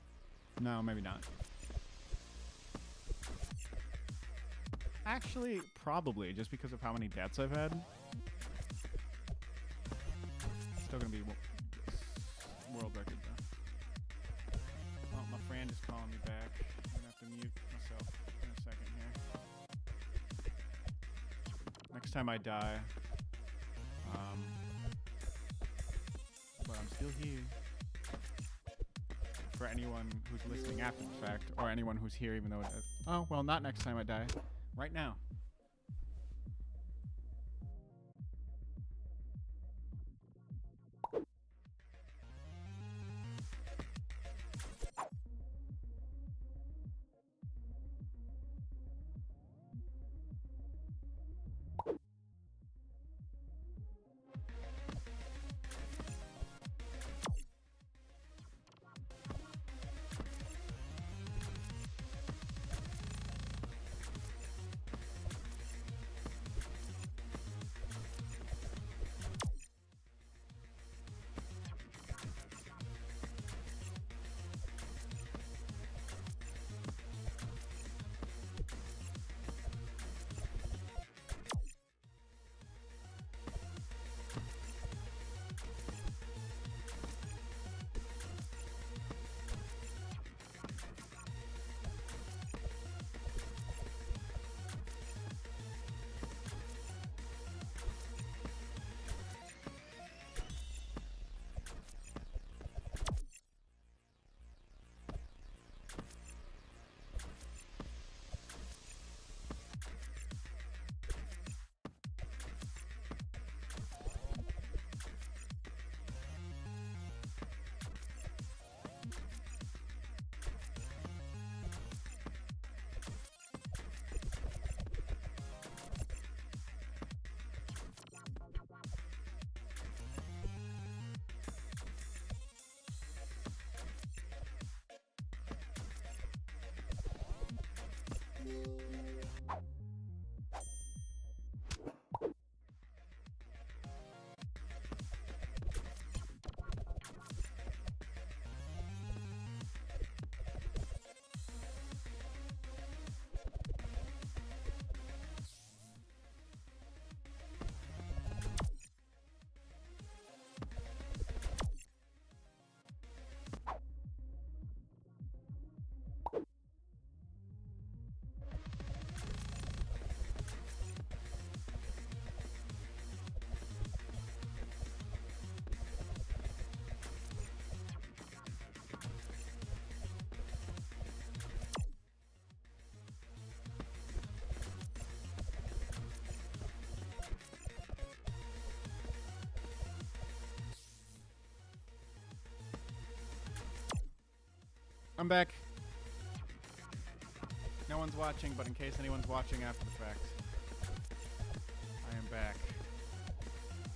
no, maybe not. Actually, probably, just because of how many deaths I've had. Still gonna be world record though. Oh, my friend is calling me back. I'm gonna have to mute myself in a second here. Next time I die. But I'm still here. For anyone who's listening after the fact, or anyone who's here even though it is. Oh, well, not next time I die. Right now. I'm back. No one's watching, but in case anyone's watching after the fact, I am back,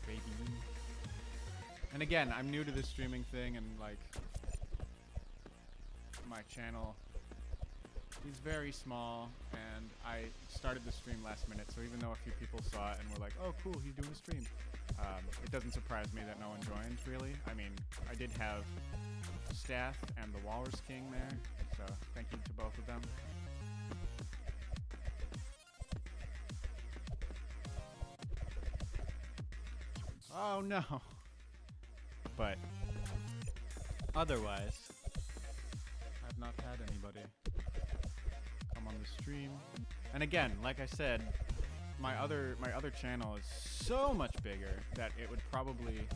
baby. And again, I'm new to this streaming thing, and like, my channel is very small, and I started the stream last minute, so even though a few people saw it and were like, oh cool, he's doing a stream, it doesn't surprise me that no one joined, really. I mean, I did have Staff and the Walrus King there, so thank you to both of them. Oh no. But otherwise, I've not had anybody come on the stream. And again, like I said, my other channel is so much bigger that it would probably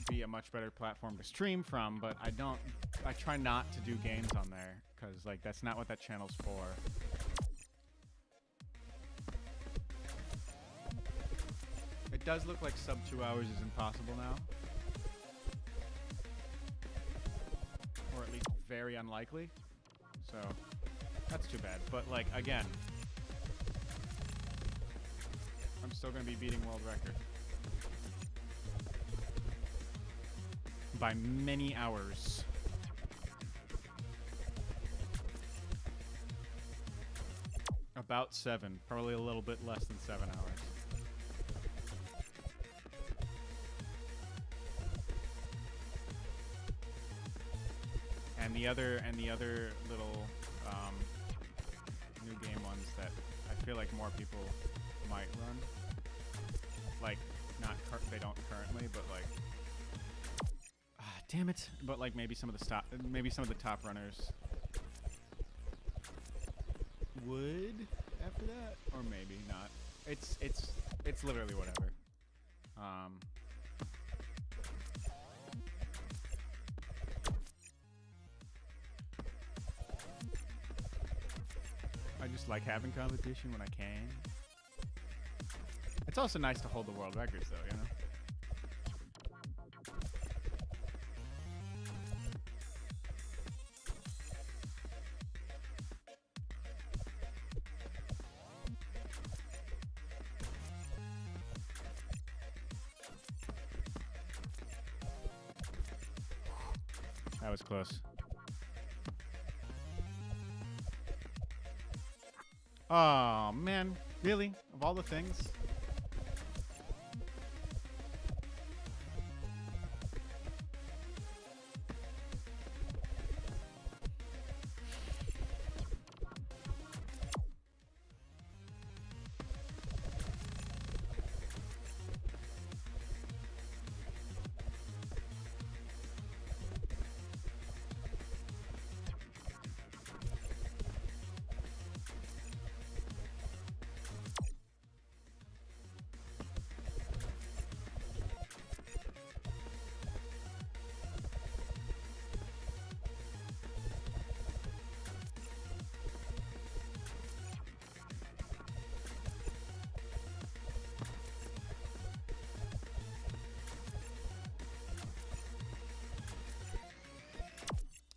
be a much better platform to stream from, but I try not to do games on there, because like that's not what that channel's for. It does look like sub 2 hours is impossible now. Or at least very unlikely. So, that's too bad. But like, again, I'm still going to be beating world record. By many hours. About 7. Probably a little bit less than 7 hours. And the other little new game ones that I feel like more people might run. Like, they don't currently, but like, damn it! But like maybe some of the top runners would after that, or maybe not. It's literally whatever. I just like having competition when I can. It's also nice to hold the world records, though, you know? That was close. Oh, man. Really? Of all the things?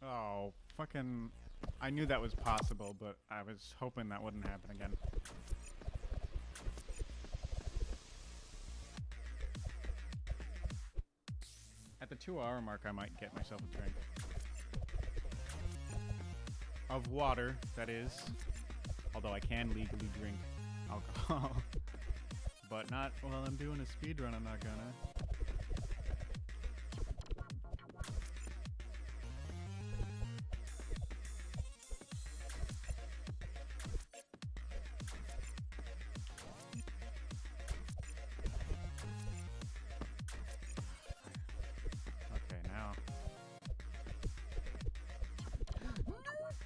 Oh, fucking... I knew that was possible, but I was hoping that wouldn't happen again. At the 2-hour mark, I might get myself a drink. Of water, that is. Although I can legally drink alcohol. But not while I'm doing a speed run, I'm not gonna.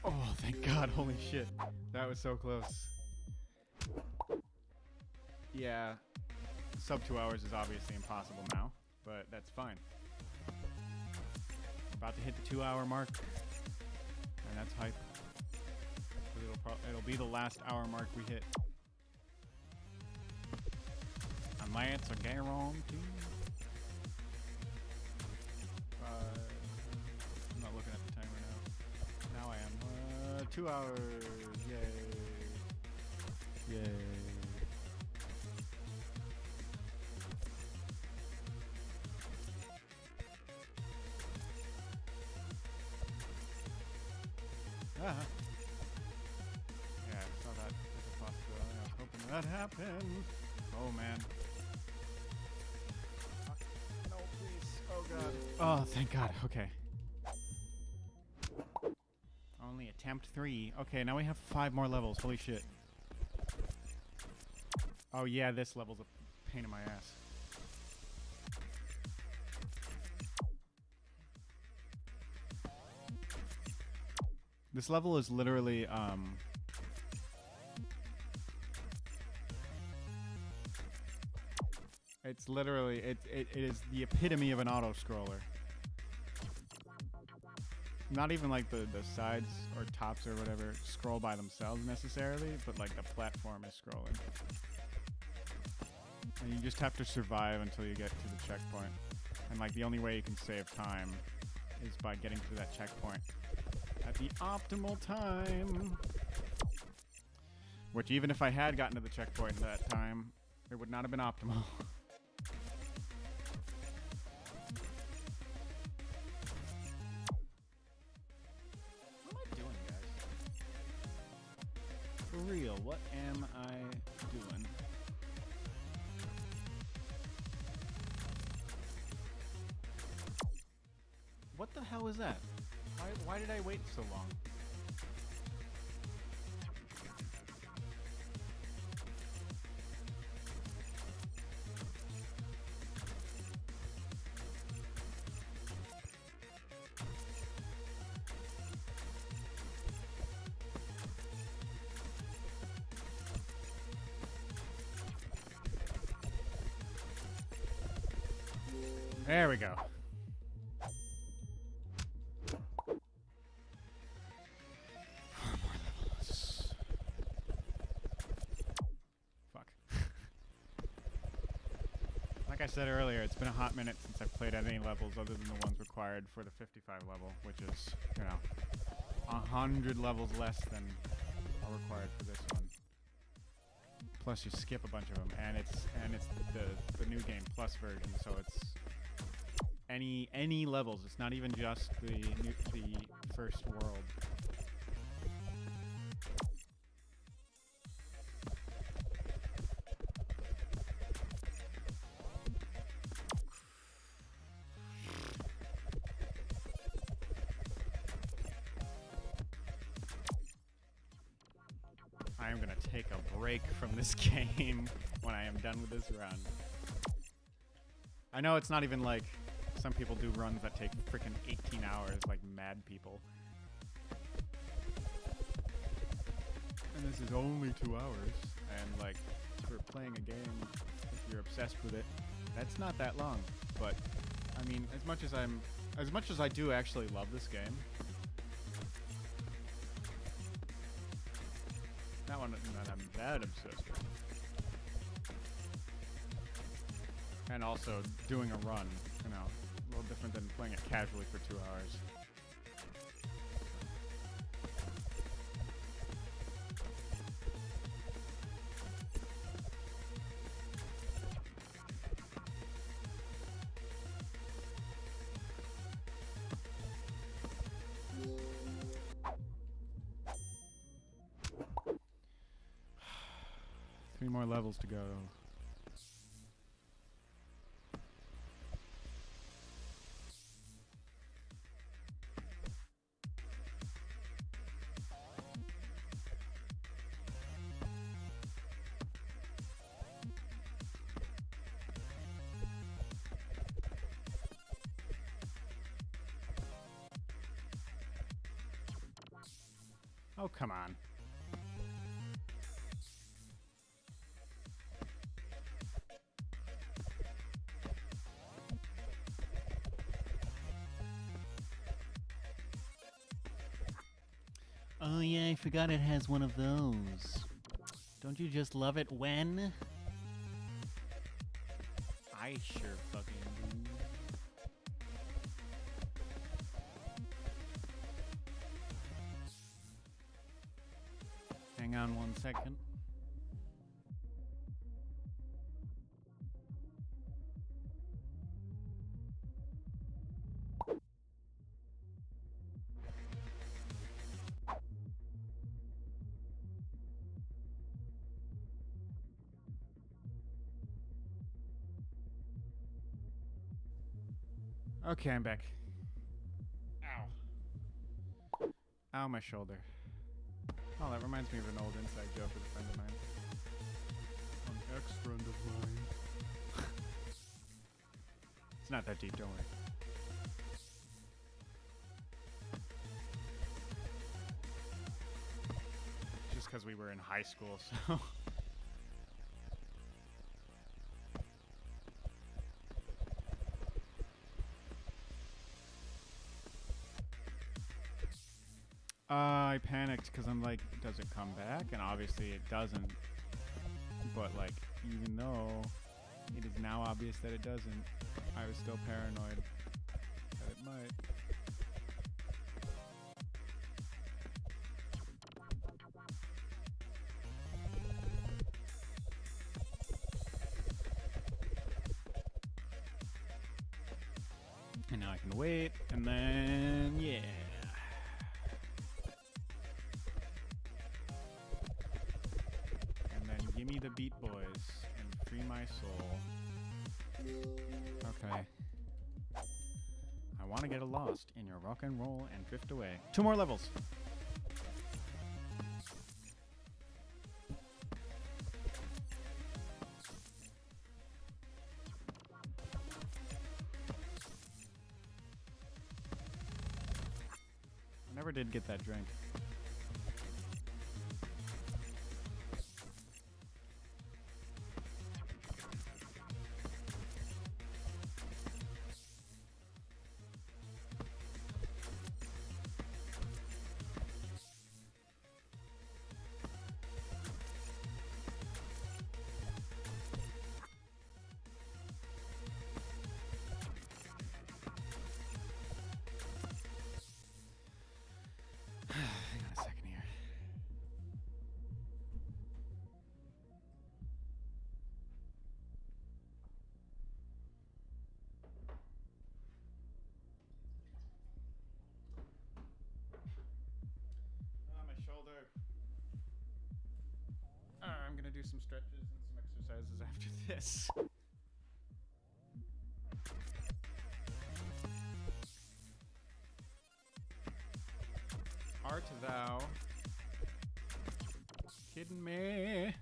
Oh, thank God. Holy shit. That was so close. Yeah. Sub 2 hours is obviously impossible now, but that's fine. About to hit the 2-hour mark, and that's hype. It'll be the last hour mark we hit. And that's a guarantee. I'm not looking at the timer now. 2 hours. Yay. Yay. Ah. Yeah, I saw that as a possibility. I was hoping that happened. Oh, man. No, please. Oh, God. Oh, thank God. Okay. Only attempt 3. Okay, now we have 5 more levels. Holy shit. Oh, yeah, this level's a pain in my ass. This level is literally, it's literally, it is the epitome of an auto-scroller. Not even like the sides or tops or whatever scroll by themselves necessarily, but like the platform is scrolling. And you just have to survive until you get to the checkpoint. And like the only way you can save time is by getting to that checkpoint at the optimal time. Which even if I had gotten to the checkpoint at that time, it would not have been optimal. What am I doing, guys? For real, what am I doing? What the hell is that? Why did I wait so long? There we go. Like I said earlier, it's been a hot minute since I've played at any levels other than the ones required for the 55 level, which is, you know, 100 levels less than are required for this one. Plus, you skip a bunch of them, and it's the new game plus version, so it's any levels. It's not even just the first world. I am gonna take a break from this game when I am done with this run. I know it's not even like some people do runs that take freaking 18 hours like mad people. And this is only 2 hours. And like, for playing a game, if you're obsessed with it, that's not that long. But I mean, as much as I do actually love this game, not one that I'm that obsessed with. And also doing a run, you know, a little different than playing it casually for 2 hours. Three more levels to go. Oh, come on. Oh yeah, I forgot it has one of those. Don't you just love it when? I sure fucking do. Hang on 1 second. Okay, I'm back. Ow. Ow, my shoulder. Oh, that reminds me of an old inside joke with a friend of mine. An ex-friend of mine. It's not that deep, don't worry. Just because we were in high school, so... I panicked because I'm like, does it come back? And obviously it doesn't. But like, even though it is now obvious that it doesn't, I was still paranoid that it might. And now I can wait, and then, yeah. Gimme the Beat Boys and free my soul. Okay. I want to get lost in your rock and roll and drift away. 2 more levels. I never did get that drink. Hang on a second here. My shoulder. I'm gonna do some stretches and some exercises after this. Art thou kidding me?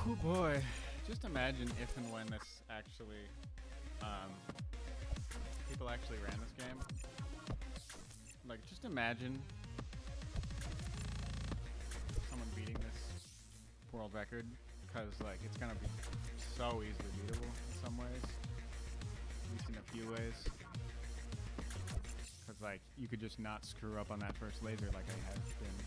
Oh boy, just imagine if and when this actually, people actually ran this game. Like, just imagine someone beating this world record, because, like, it's gonna be so easily beatable in some ways, at least in a few ways. Because, like, you could just not screw up on that first laser like I have been.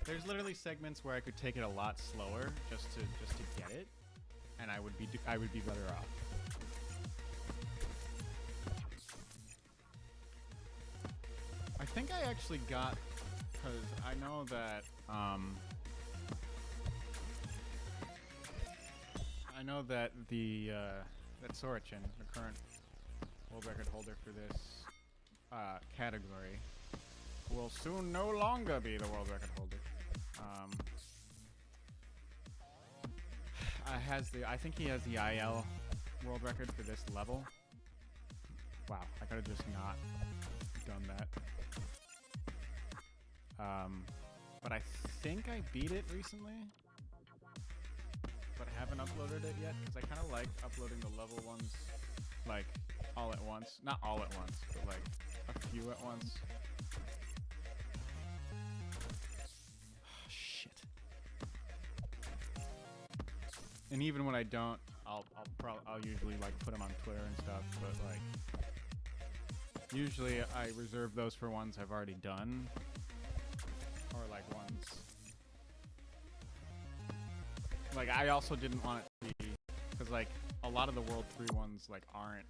There's literally segments where I could take it a lot slower just to get it, and I would be better off. I think I actually got, because I know that that Sorachin, the current world record holder for this category, will soon no longer be the world record holder. I think he has the IL world record for this level. Wow, I could have just not done that. But I think I beat it recently, but I haven't uploaded it yet because I kind of like uploading the level ones like all at once. Not all at once, but like a few at once. And even when I don't, I'll usually like put them on Twitter and stuff. But like, usually I reserve those for ones I've already done, or like ones. Like I also didn't want it to be, because like a lot of the World 3 ones like aren't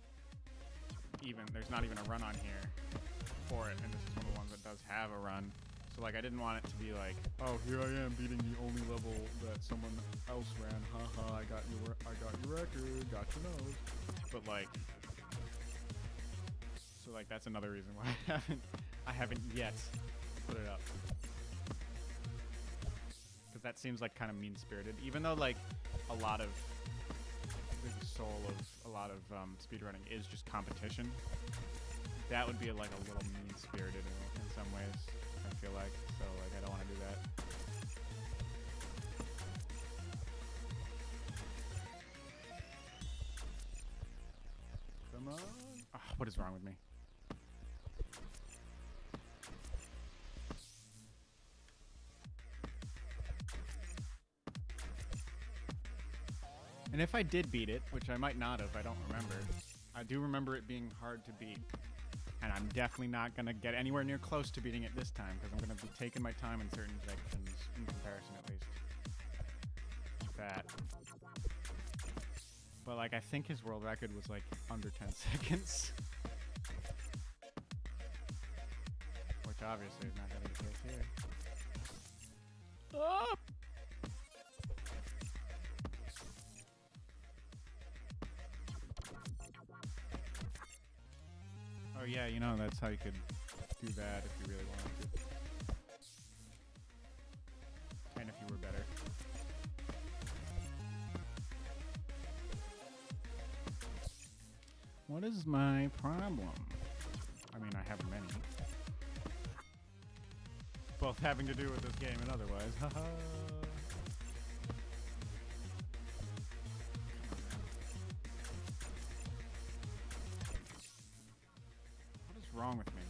even. There's not even a run on here for it, and this is one of the ones that does have a run. So like I didn't want it to be like, oh, here I am beating the only level that someone else ran. Haha, I got your record, got your nose. But like, so like that's another reason why I haven't yet put it up. Because that seems like kind of mean-spirited, even though like a lot of the soul of a lot of speedrunning is just competition. That would be like a little mean-spirited in some ways. I feel like, so like I don't want to do that. Come on. Oh, what is wrong with me? And if I did beat it, which I might not have, I don't remember. I do remember it being hard to beat. And I'm definitely not going to get anywhere near close to beating it this time, because I'm going to be taking my time in certain sections, in comparison at least. That. But like, I think his world record was like under 10 seconds. Which obviously is not going to be the case here. Oh! Oh yeah, you know, that's how you could do that if you really wanted to. And if you were better. What is my problem? I mean, I have many. Both having to do with this game and otherwise. Haha. Wrong with me, man?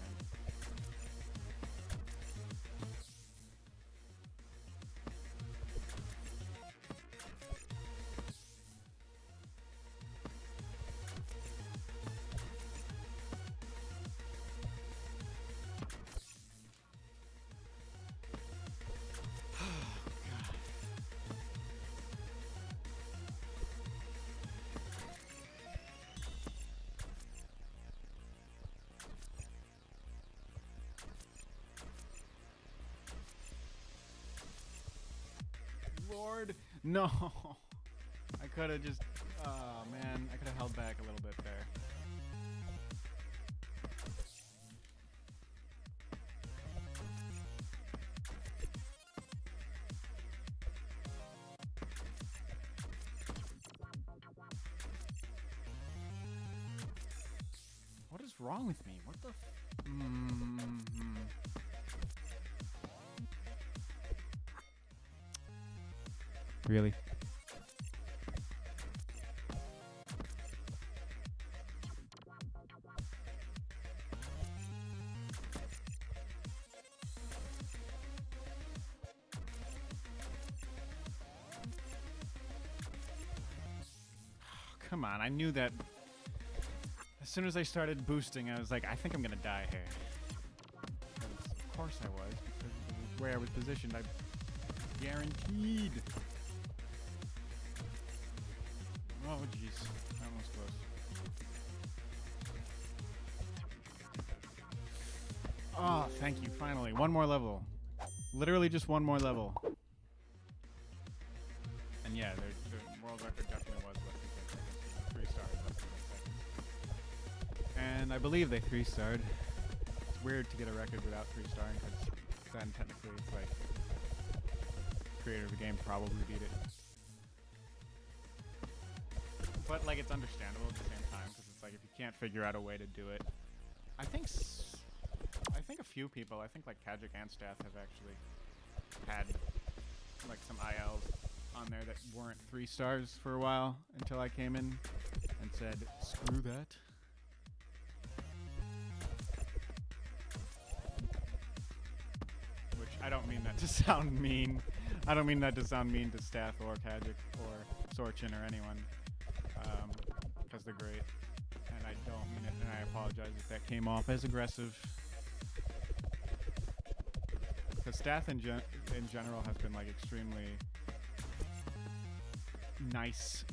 Lord, no. I could have just, oh man, I could have held back a little bit there. What is wrong with me? What the Really? Come on, I knew that. As soon as I started boosting, I was like, I think I'm gonna die here. Of course I was, because of the way I was positioned, I guaranteed. Oh jeez, that was close. Oh, thank you, finally. One more level. Literally just one more level. And yeah, the world record definitely was less than 10 seconds. 3 stars, less than 10 seconds. And I believe they 3-starred. It's weird to get a record without 3-starring, because then technically it's like the creator of the game probably beat it. But like, it's understandable at the same time, because it's like if you can't figure out a way to do it, I think a few people, I think like Kajik and Stath have actually had like some ILs on there that weren't 3 stars for a while until I came in and said, screw that. Which I don't mean that to sound mean. I don't mean that to sound mean to Stath or Kajik or Sorchin or anyone, because they're great, and I don't mean it, and I apologize if that came off as aggressive. Because Stath in general has been like extremely nice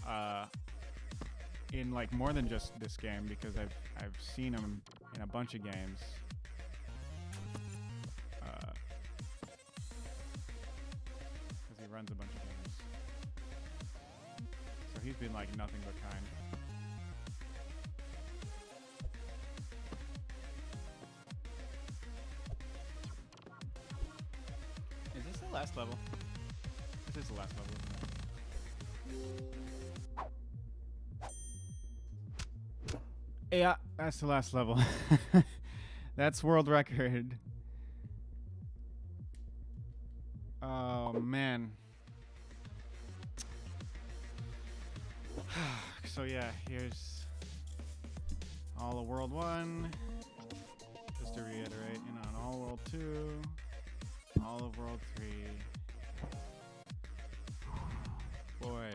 in like more than just this game, because I've seen him in a bunch of games. Because he runs a bunch of games, so he's been like nothing but kind. Is this the last level? This is the last level, isn't it? Yeah, that's the last level. That's world record. Oh man. So yeah, here's all of World 1. Just to reiterate, you know, and all World 2, all of World 3. Boy.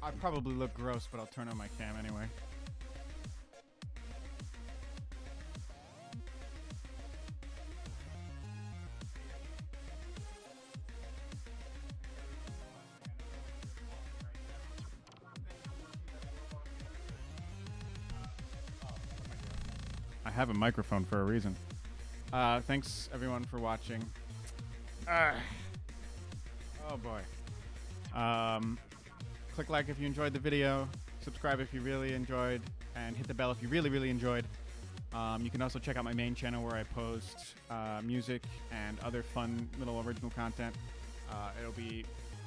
I probably look gross, but I'll turn on my cam anyway. I have a microphone for a reason. Thanks everyone for watching. Oh boy. Click like if you enjoyed the video, subscribe if you really enjoyed, and hit the bell if you really, really enjoyed. You can also check out my main channel where I post music and other fun little original content. It'll be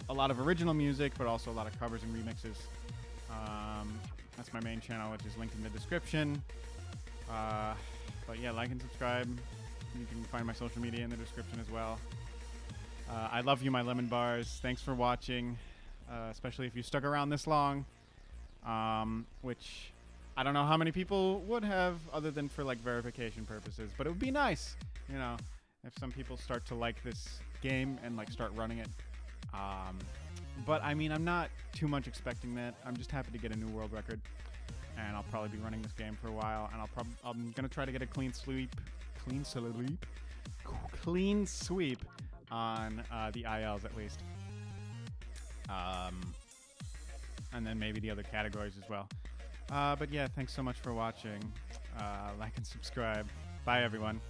a lot of original music, but also a lot of covers and remixes. That's my main channel, which is linked in the description. But yeah, like and subscribe. You can find my social media in the description as well. I love you, my lemon bars. Thanks for watching, especially if you stuck around this long, which I don't know how many people would have other than for like verification purposes, but it would be nice, you know, if some people start to like this game and like start running it. But I mean, I'm not too much expecting that. I'm just happy to get a new world record, and I'll probably be running this game for a while, and I'm gonna try to get a clean sweep on the ILs at least, and then maybe the other categories as well. But yeah, thanks so much for watching. Like and subscribe. Bye everyone.